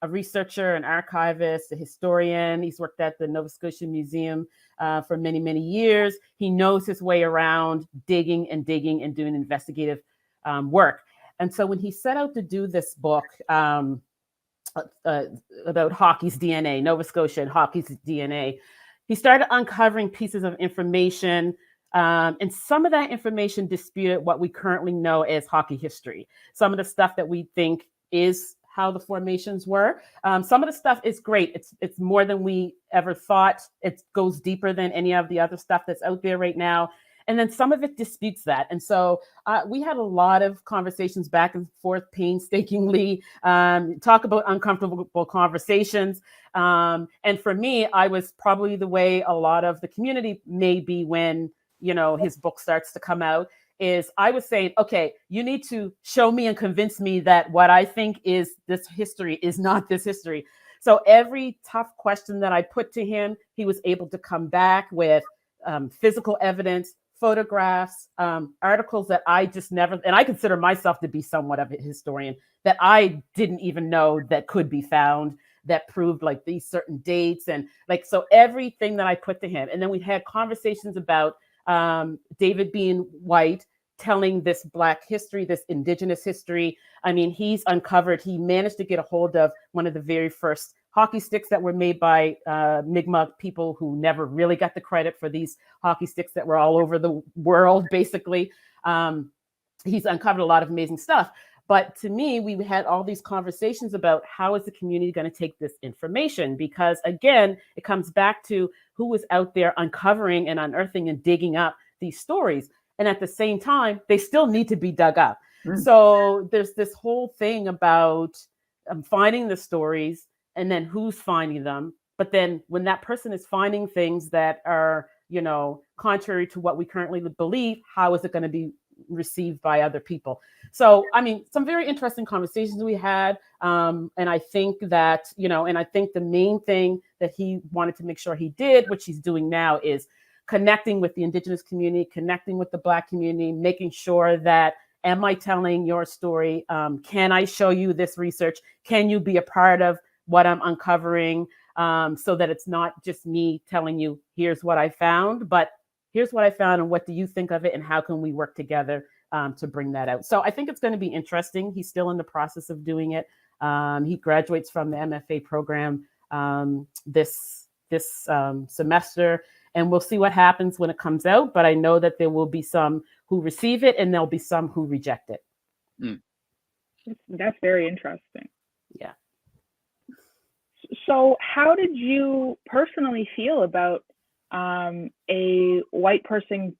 researcher, an archivist, a historian. He's worked at the Nova Scotia Museum for many, many years. He knows his way around digging and doing investigative work. And so, when he set out to do this book. About hockey's DNA, Nova Scotia and hockey's DNA, he started uncovering pieces of information, and some of that information disputed what we currently know as hockey history. Some of the stuff that we think is how the formations were. Some of the stuff is great. It's more than we ever thought. It goes deeper than any of the other stuff that's out there right now. And then some of it disputes that. And so we had a lot of conversations back and forth painstakingly, talk about uncomfortable conversations. And for me, I was probably the way a lot of the community may be when, his book starts to come out, is I was saying, okay, you need to show me and convince me that what I think is this history is not this history. So every tough question that I put to him, he was able to come back with physical evidence, photographs, articles that I just never, and I consider myself to be somewhat of a historian, that I didn't even know that could be found, that proved like these certain dates. And like, so everything that I put to him. And then we had conversations about David being white, telling this Black history, this Indigenous history. I mean, he managed to get a hold of one of the very first hockey sticks that were made by Mi'kmaq people who never really got the credit for these hockey sticks that were all over the world, basically. He's uncovered a lot of amazing stuff. But to me, we had all these conversations about how is the community going to take this information? Because again, it comes back to who was out there uncovering and unearthing and digging up these stories. And at the same time, they still need to be dug up. So there's this whole thing about finding the stories and then who's finding them. But then when that person is finding things that are, contrary to what we currently believe, how is it going to be received by other people? So, I mean, some very interesting conversations we had. And I think that, and I think the main thing that he wanted to make sure he did, which he's doing now, is connecting with the Indigenous community, connecting with the Black community, making sure that, am I telling your story? Can I show you this research? Can you be a part of what I'm uncovering, so that it's not just me telling you, here's what I found, but here's what I found and what do you think of it and how can we work together to bring that out? So I think it's going to be interesting. He's still in the process of doing it. He graduates from the MFA program this semester, and we'll see what happens when it comes out. But I know that there will be some who receive it and there'll be some who reject it. That's very interesting. Yeah. So how did you personally feel about a white person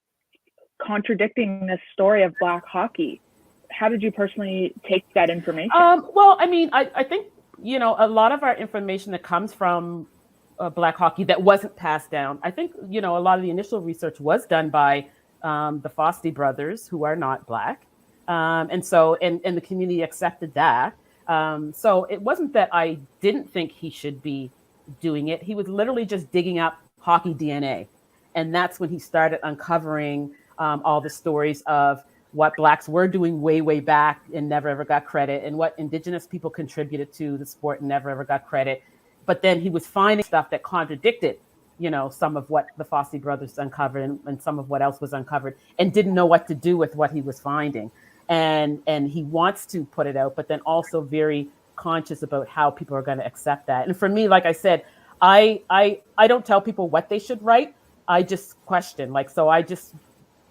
contradicting this story of Black hockey? How did you personally take that information? Well, I mean, I think, a lot of our information that comes from Black hockey that wasn't passed down, I think, a lot of the initial research was done by the Fossey brothers, who are not Black. And so, and the community accepted that. So it wasn't that I didn't think he should be doing it. He was literally just digging up hockey DNA. And that's when he started uncovering all the stories of what Blacks were doing way, way back and never ever got credit, and what Indigenous people contributed to the sport and never ever got credit. But then he was finding stuff that contradicted, some of what the Fossey brothers uncovered and some of what else was uncovered, and didn't know what to do with what he was finding. And he wants to put it out, but then also very conscious about how people are going to accept that. And for me, like I said, I don't tell people what they should write. I just question, so I just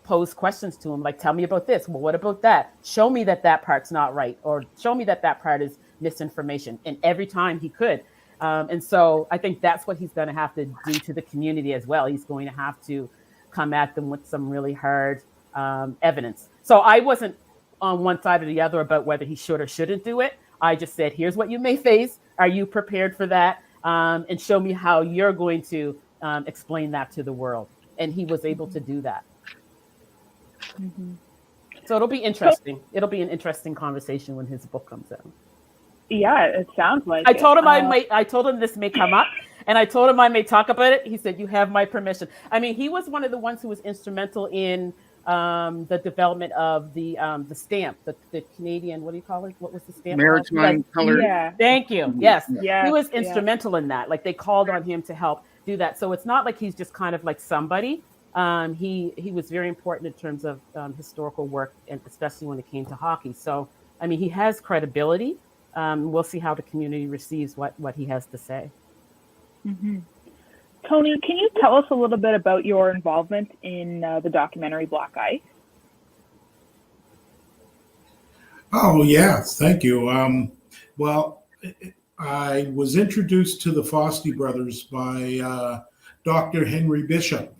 pose questions to him, tell me about this. Well, what about that? Show me that part's not right, or show me that part is misinformation. And every time he could. And so I think that's what he's going to have to do to the community as well. He's going to have to come at them with some really hard evidence. So I wasn't on one side or the other about whether he should or shouldn't do it. I just said, here's what you may face. Are you prepared for that? And show me how you're going to explain that to the world. And he was able to do that. Mm-hmm. So it'll be interesting. It'll be an interesting conversation when his book comes out. Yeah, it sounds like I told him I told him this may come up, And I told him I may talk about it. He said, "You have my permission." I mean, he was one of the ones who was instrumental in the development of the stamp, the Canadian, what do you call it? What was the stamp called? Maritime color. Yeah. Thank you. Yes. Yeah. He was instrumental in that. Like they called on him to help do that. So it's not like he's just kind of like somebody. He was very important in terms of historical work, and especially when it came to hockey. So, I mean, he has credibility. We'll see how the community receives what he has to say. Mm-hmm. Tony, can you tell us a little bit about your involvement in the documentary Black Ice? Oh, yeah, thank you. Well, I was introduced to the Foster brothers by Dr. Henry Bishop,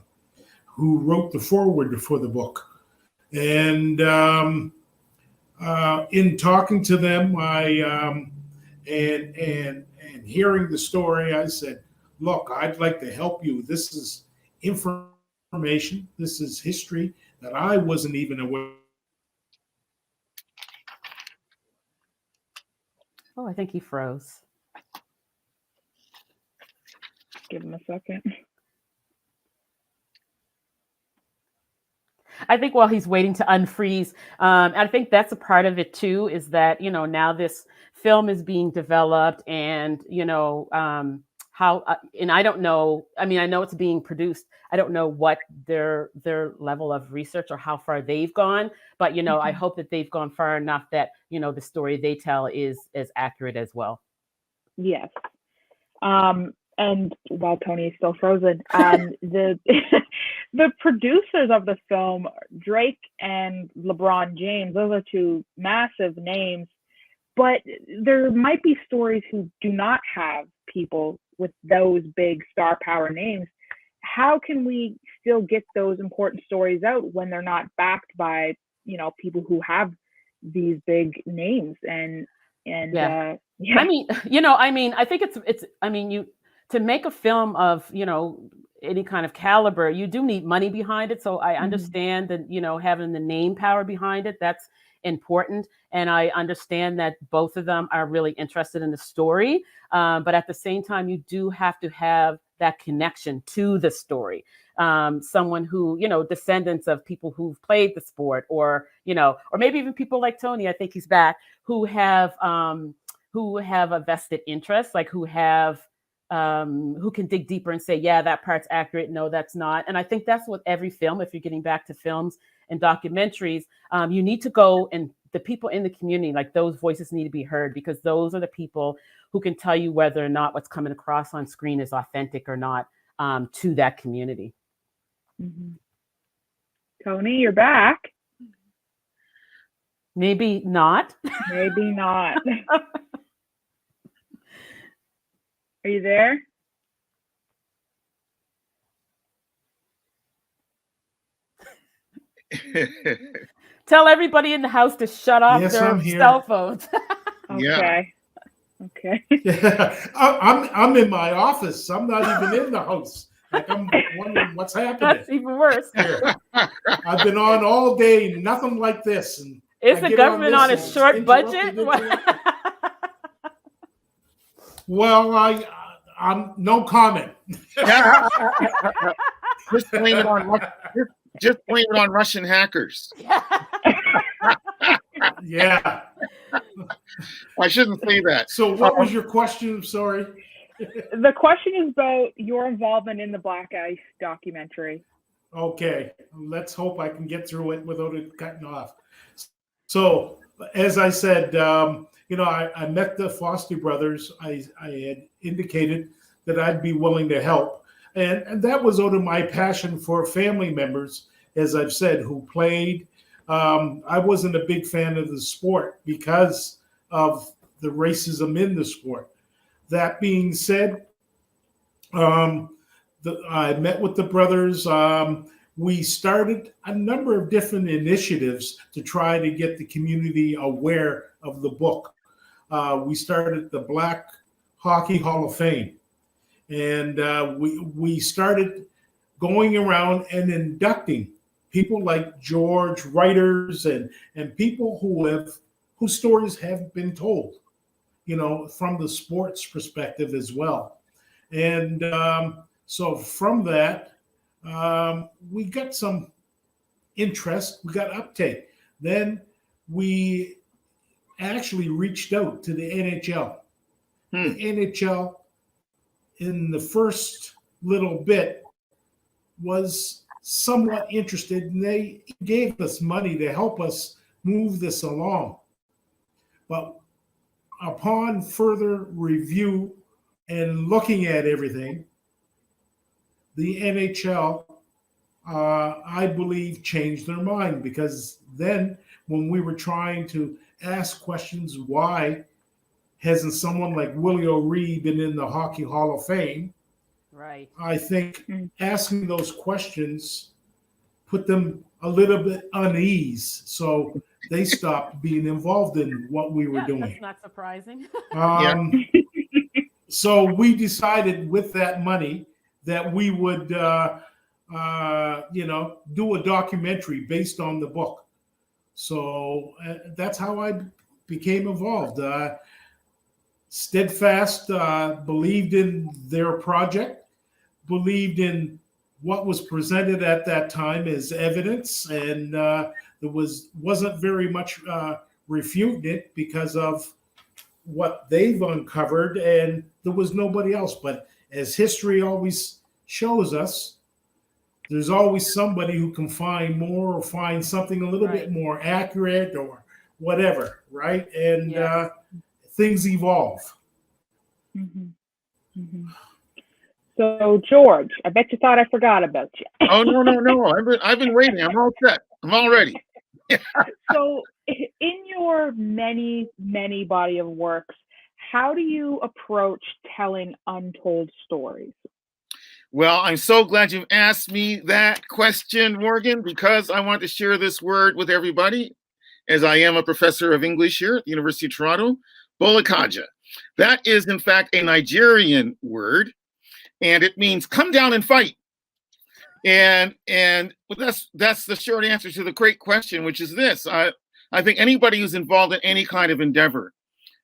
who wrote the foreword for the book. And in talking to them, and hearing the story, I said, "Look, I'd like to help you. This is information. This is history that I wasn't even aware." Oh, I think he froze. Give him a second. I think while he's waiting to unfreeze, I think that's a part of it too, is that, now this film is being developed and, how, and I don't know, I mean, I know it's being produced. I don't know what their level of research or how far they've gone, but, I hope that they've gone far enough that, the story they tell is as accurate as well. Yes. And while Tony is still frozen, the the producers of the film, Drake and LeBron James, those are two massive names, but there might be stories who do not have people with those big star power names. How can we still get those important stories out when they're not backed by, people who have these big names? I mean, I think it's to make a film of, any kind of caliber, you do need money behind it. So I understand that, having the name power behind it, that's important. And I understand that both of them are really interested in the story. But at the same time, you do have to have that connection to the story. Someone who, descendants of people who've played the sport, or maybe even people like Tony, I think he's back, who have a vested interest, like who can dig deeper and say, yeah, that part's accurate. No, that's not. And I think that's what every film, if you're getting back to films and documentaries, you need to go, and the people in the community, like those voices need to be heard, because those are the people who can tell you whether or not what's coming across on screen is authentic or not to that community. Mm-hmm. Tony, you're back. Maybe not. Maybe not. Are you there? Tell everybody in the house to shut off their cell phones. Okay. Okay. Yeah. I'm in my office. I'm not even in the house. Like, I'm wondering what's happening. That's even worse. Here. I've been on all day, nothing like this. And is the government on a short budget? Well, I'm no comment. Just blame it on Russian hackers. Yeah. I shouldn't say that. So what was your question? Sorry. The question is about your involvement in the Black Ice documentary. Okay. Let's hope I can get through it without it cutting off. So, as I said, I met the Foster brothers. I had indicated that I'd be willing to help. And that was out of my passion for family members, as I've said, who played. I wasn't a big fan of the sport because of the racism in the sport. That being said, I met with the brothers. We started a number of different initiatives to try to get the community aware of the book. We started the Black Hockey Hall of Fame. And we started going around and inducting people like George, writers, and people whose stories have been told, from the sports perspective as well. And so from that, we got some interest, we got uptake. Then we actually reached out to the NHL. The NHL in the first little bit was somewhat interested, and they gave us money to help us move this along. But upon further review and looking at everything, the NHL, I believe, changed their mind, because then when we were trying to ask questions, why hasn't someone like Willie O'Ree been in the Hockey Hall of Fame? Right. I think asking those questions put them a little bit unease, so they stopped being involved in what we were doing. That's not surprising. So we decided with that money that we would, do a documentary based on the book. So that's how I became involved. Steadfast believed in their project, believed in what was presented at that time as evidence, and there wasn't very much refuting it because of what they've uncovered, and there was nobody else. But as history always shows us, there's always somebody who can find more or find something a little bit more accurate or whatever, right? And things evolve. So, George, I bet you thought I forgot about you. Oh, no. I've been waiting. I'm all set. I'm all ready. So, in your many, many body of works, how do you approach telling untold stories? Well, I'm so glad you've asked me that question, Morgan, because I want to share this word with everybody, as I am a professor of English here at the University of Toronto, Bolakaja. That is, in fact, a Nigerian word, and it means come down and fight. And that's the short answer to the great question, which is this. I think anybody who's involved in any kind of endeavor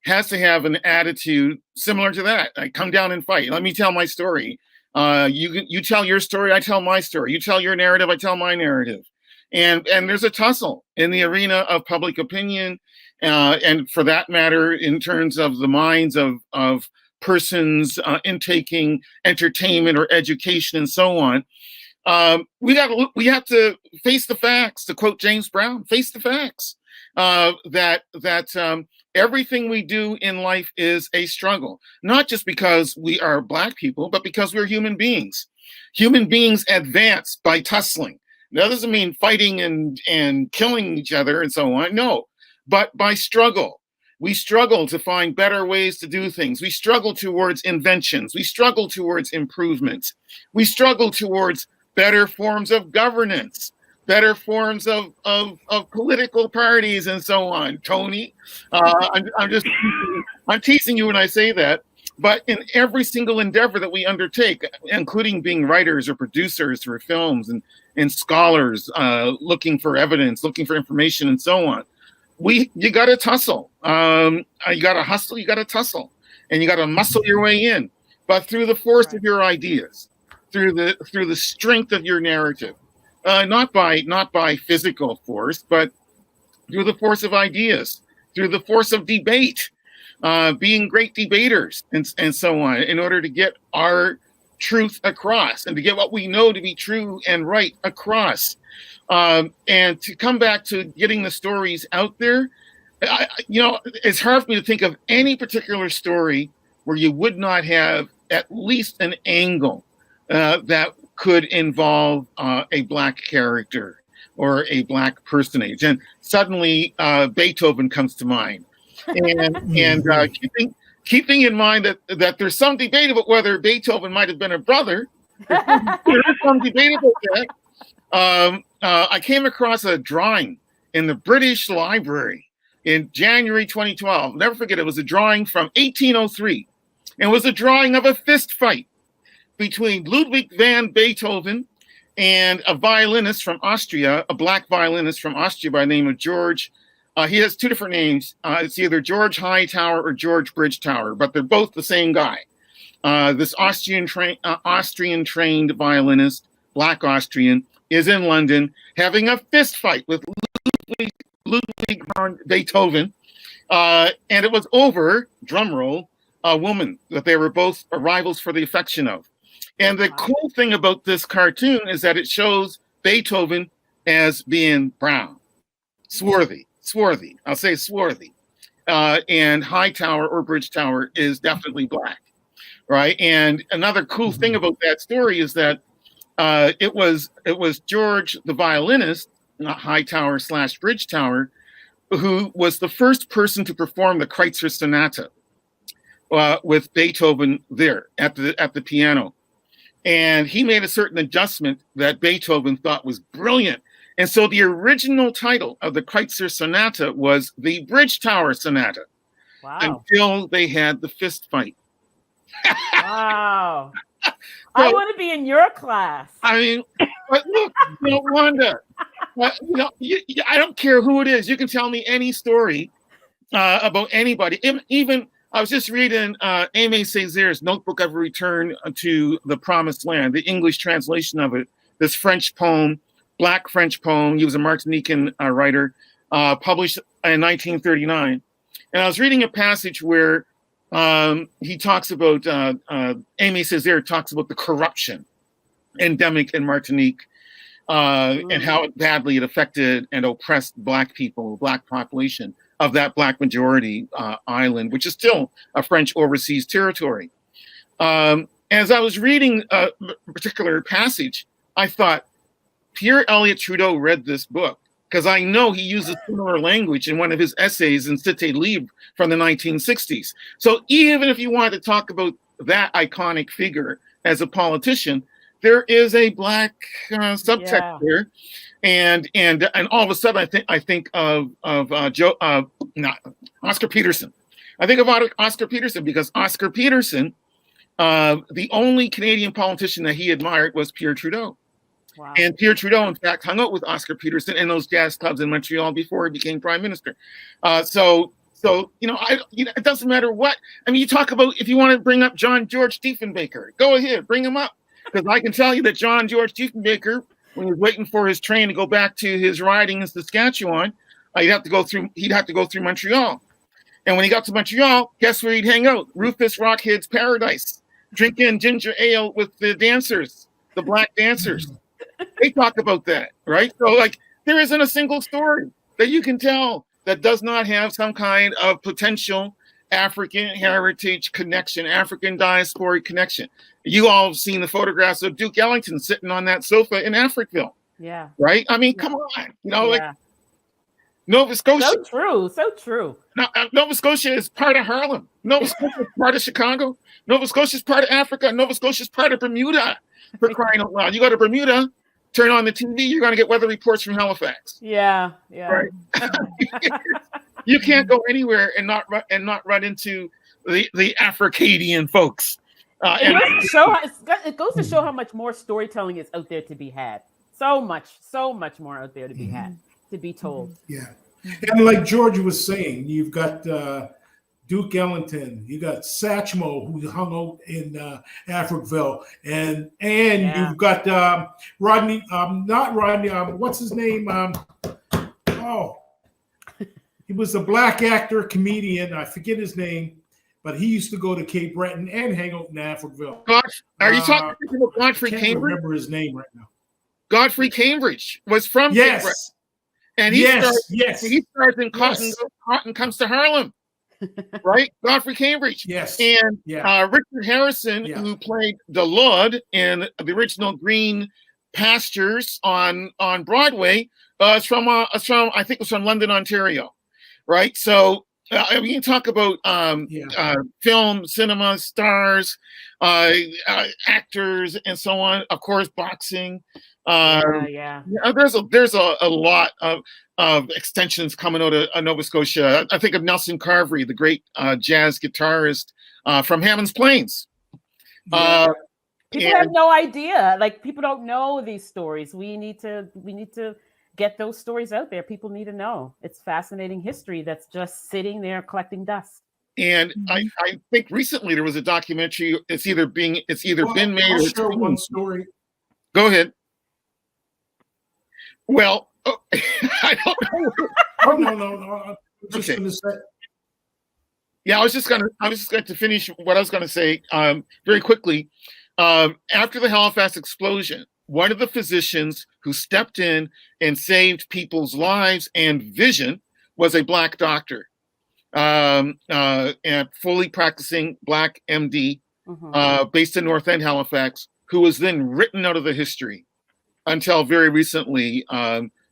has to have an attitude similar to that. I come down and fight. Let me tell my story. You tell your story, I tell my story. You tell your narrative, I tell my narrative. And there's a tussle in the arena of public opinion, and for that matter, in terms of the minds of persons intaking entertainment or education and so on. We have to face the facts, to quote James Brown, face the facts. That everything we do in life is a struggle, not just because we are Black people, but because we're human beings. Human beings advance by tussling. That doesn't mean fighting and killing each other and so on. No, but by struggle. We struggle to find better ways to do things. We struggle towards inventions. We struggle towards improvements. We struggle towards better forms of governance, better forms of political parties and so on. Tony, I'm teasing you when I say that, but in every single endeavor that we undertake, including being writers or producers for films and scholars, looking for evidence, looking for information and so on, you got to tussle. You got to hustle, you got to tussle, and you got to muscle your way in, but through the force of your ideas, through the strength of your narrative. Not by physical force, but through the force of ideas, through the force of debate, being great debaters and so on, in order to get our truth across and to get what we know to be true and right across. And to come back to getting the stories out there, it's hard for me to think of any particular story where you would not have at least an angle that could involve a Black character or a Black personage. And suddenly Beethoven comes to mind. And keeping in mind that there's some debate about whether Beethoven might have been a brother. There is some debate about that. I came across a drawing in the British Library in January 2012. I'll never forget, it was a drawing from 1803. And it was a drawing of a fist fight between Ludwig van Beethoven and a violinist from Austria, a Black violinist from Austria by the name of George. He has two different names. It's either George Hightower or George Bridgetower, but they're both the same guy. This Austrian trained violinist, Black Austrian, is in London having a fist fight with Ludwig van Beethoven, and it was over, drumroll, a woman that they were both rivals for the affection of. And the cool thing about this cartoon is that it shows Beethoven as being brown, swarthy. I'll say swarthy. And Hightower or Bridgetower is definitely black, right? And another cool thing about that story is that it was George, the violinist, Hightower / Bridgetower, who was the first person to perform the Kreutzer Sonata with Beethoven there at the piano. And he made a certain adjustment that Beethoven thought was brilliant. And so the original title of the Kreutzer Sonata was the Bridgetower Sonata. Wow. Until they had the fist fight. Wow. I want to be in your class. I mean, but look, Wanda, I don't care who it is. You can tell me any story about anybody. Even I was just reading Aimé Césaire's Notebook of a Return to the Promised Land, the English translation of it, this French poem, Black French poem. He was a Martinican writer, published in 1939. And I was reading a passage where he talks about, Aimé Césaire talks about the corruption endemic in Martinique and how badly it affected and oppressed Black people, Black population of that Black majority island, which is still a French overseas territory. As I was reading a particular passage, I thought, Pierre Eliot Trudeau read this book, because I know he uses similar language in one of his essays in Cité Libre from the 1960s. So even if you want to talk about that iconic figure as a politician, there is a Black subtext there, and all of a sudden I think of Oscar Peterson. I think of Oscar Peterson because Oscar Peterson, the only Canadian politician that he admired was Pierre Trudeau. Wow. And Pierre Trudeau, in fact, hung out with Oscar Peterson in those jazz clubs in Montreal before he became prime minister. So it doesn't matter what. I mean, you talk about, if you want to bring up John George Diefenbaker, go ahead, bring him up, because I can tell you that John George Diefenbaker, when he was waiting for his train to go back to his riding in Saskatchewan, he'd have to go through Montreal. And when he got to Montreal, guess where he'd hang out? Rufus Rockhead's Paradise, drinking ginger ale with the dancers, the Black dancers. They talk about that, right? So, there isn't a single story that you can tell that does not have some kind of potential African heritage connection, African diasporic connection. You all have seen the photographs of Duke Ellington sitting on that sofa in Africville. Yeah. Right? I mean, come on. Nova Scotia. So true. Now, Nova Scotia is part of Harlem. Nova Scotia is part of Chicago. Nova Scotia is part of Africa. Nova Scotia is part of Bermuda, for crying out loud. You go to Bermuda, turn on the TV, you're going to get weather reports from Halifax. Yeah. Right? You can't go anywhere and not run into the Africadian folks. It goes to show how much more storytelling is out there to be had. So much more out there to be had, to be told. Yeah. And like George was saying, you've got Duke Ellington, you got Satchmo, who hung out in Africville, and you've got Rodney, not Rodney, what's his name? He was a Black actor, comedian, I forget his name, but he used to go to Cape Breton and hang out in Africville. Are you talking about Godfrey Cambridge? I can't remember his name right now. Godfrey Cambridge was from Cape Breton. And he starts in Cotton Comes to Harlem. Right? Godfrey Cambridge. Yes. And Richard Harrison, who played the Lord in the original Green Pastures on Broadway, is from London, Ontario. Right? So we can talk about film, cinema, stars, actors, and so on. Of course, boxing. There's a lot of extensions coming out of Nova Scotia. I think of Nelson Carvery, the great jazz guitarist from Hammond's Plains. People have no idea. People don't know these stories. We need to get those stories out there. People need to know. It's fascinating history that's just sitting there collecting dust. And I think recently there was a documentary. It's either been made I'll or share one story. Go ahead. Well, I don't know. Oh no. I'm just Okay. going to say. Yeah, I was just going to finish what I was going to say very quickly. After the Halifax explosion, one of the physicians who stepped in and saved people's lives and vision was a Black doctor, and fully practicing Black MD, based in North End, Halifax, who was then written out of the history until very recently,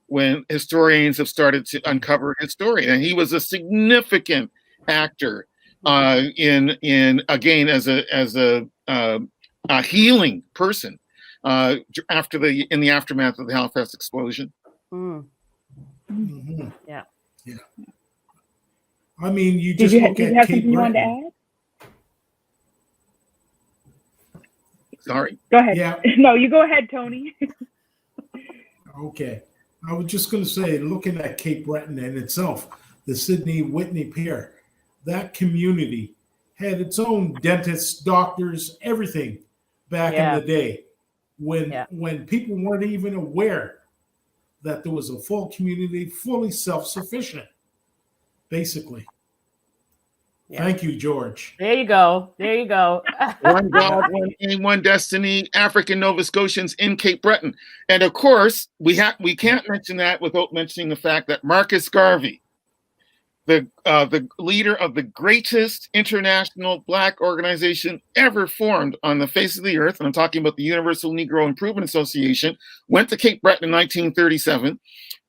when historians have started to uncover his story. And he was a significant actor in again as a healing person in the aftermath of the Halifax explosion. Yeah. I mean, you Did just you look have at something Cape you wanted to Breton. add? Sorry. Go ahead. Yeah. No, you go ahead, Tony. Okay. I was just going to say, looking at Cape Breton in itself, the Sydney Whitney Pier, that community had its own dentists, doctors, everything back in the day when people weren't even aware that there was a full community, fully self-sufficient, basically. Yeah. Thank you, George. There you go. One God, one aim, one destiny, African Nova Scotians in Cape Breton. And of course, we can't mention that without mentioning the fact that Marcus Garvey, the leader of the greatest international Black organization ever formed on the face of the earth, and I'm talking about the Universal Negro Improvement Association, went to Cape Breton in 1937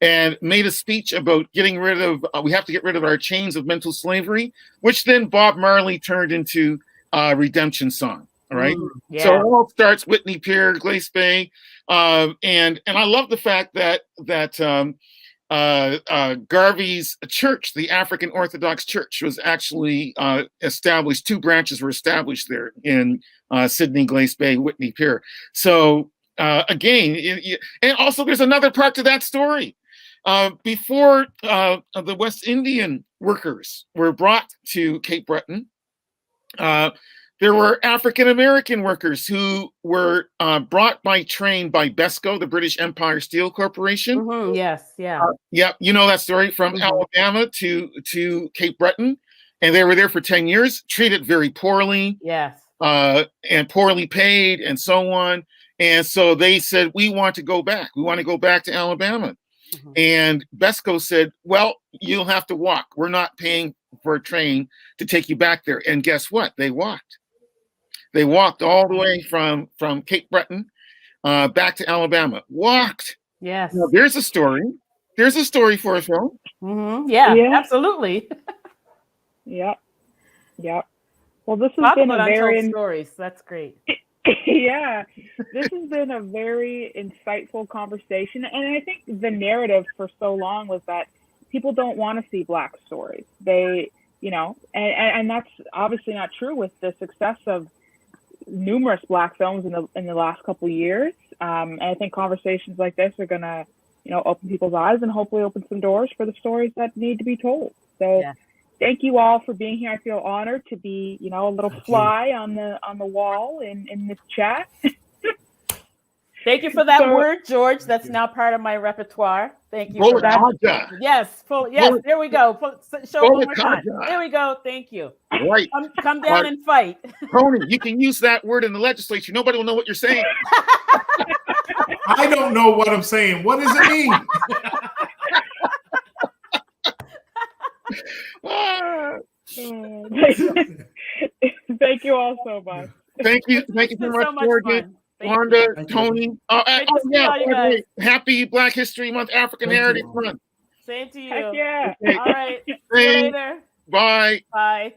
and made a speech about we have to get rid of our chains of mental slavery, which then Bob Marley turned into a redemption song. All right. So it all starts Whitney Pier, Glace Bay. And I love the fact that Garvey's church, the African Orthodox Church, was actually established. 2 branches were established there in Sydney, Glace Bay, Whitney Pier. So again, and also there's another part to that story. Before the West Indian workers were brought to Cape Breton, there were African American workers who were brought by train by BESCO, the British Empire Steel Corporation. Yes, yeah. You know that story, from Alabama to Cape Breton, and they were there for 10 years, treated very poorly. Yes. And poorly paid, and so on. And so they said, we want to go back. We want to go back to Alabama. And BESCO said, well, you'll have to walk. We're not paying for a train to take you back there. And guess what? They walked. They walked all the way from Cape Breton back to Alabama. Walked. Yes. Now, there's a story. There's a story for a film. Yeah, absolutely. Yep. Well, this has been a very Untold stories. That's great. Yeah, this has been a very insightful conversation, and I think the narrative for so long was that people don't want to see Black stories. They, and that's obviously not true with the success of numerous Black films in the last couple of years. And I think conversations like this are gonna, open people's eyes and hopefully open some doors for the stories that need to be told. So. Yeah. Thank you all for being here. I feel honored to be, a little fly on the wall in this chat. Thank you for that word, George. That's now part of my repertoire. Thank you for that. Yes, there we go. Show one more time. There we go. Thank you. Right. Come down and fight. Tony, you can use that word in the legislature. Nobody will know what you're saying. I don't know what I'm saying. What does it mean? Thank you all so much. Thank you so much, Morgan, Wanda, Tony. Happy Black History Month, African Heritage Month. Same to you. Heck yeah. All right. See you later. Bye. Bye.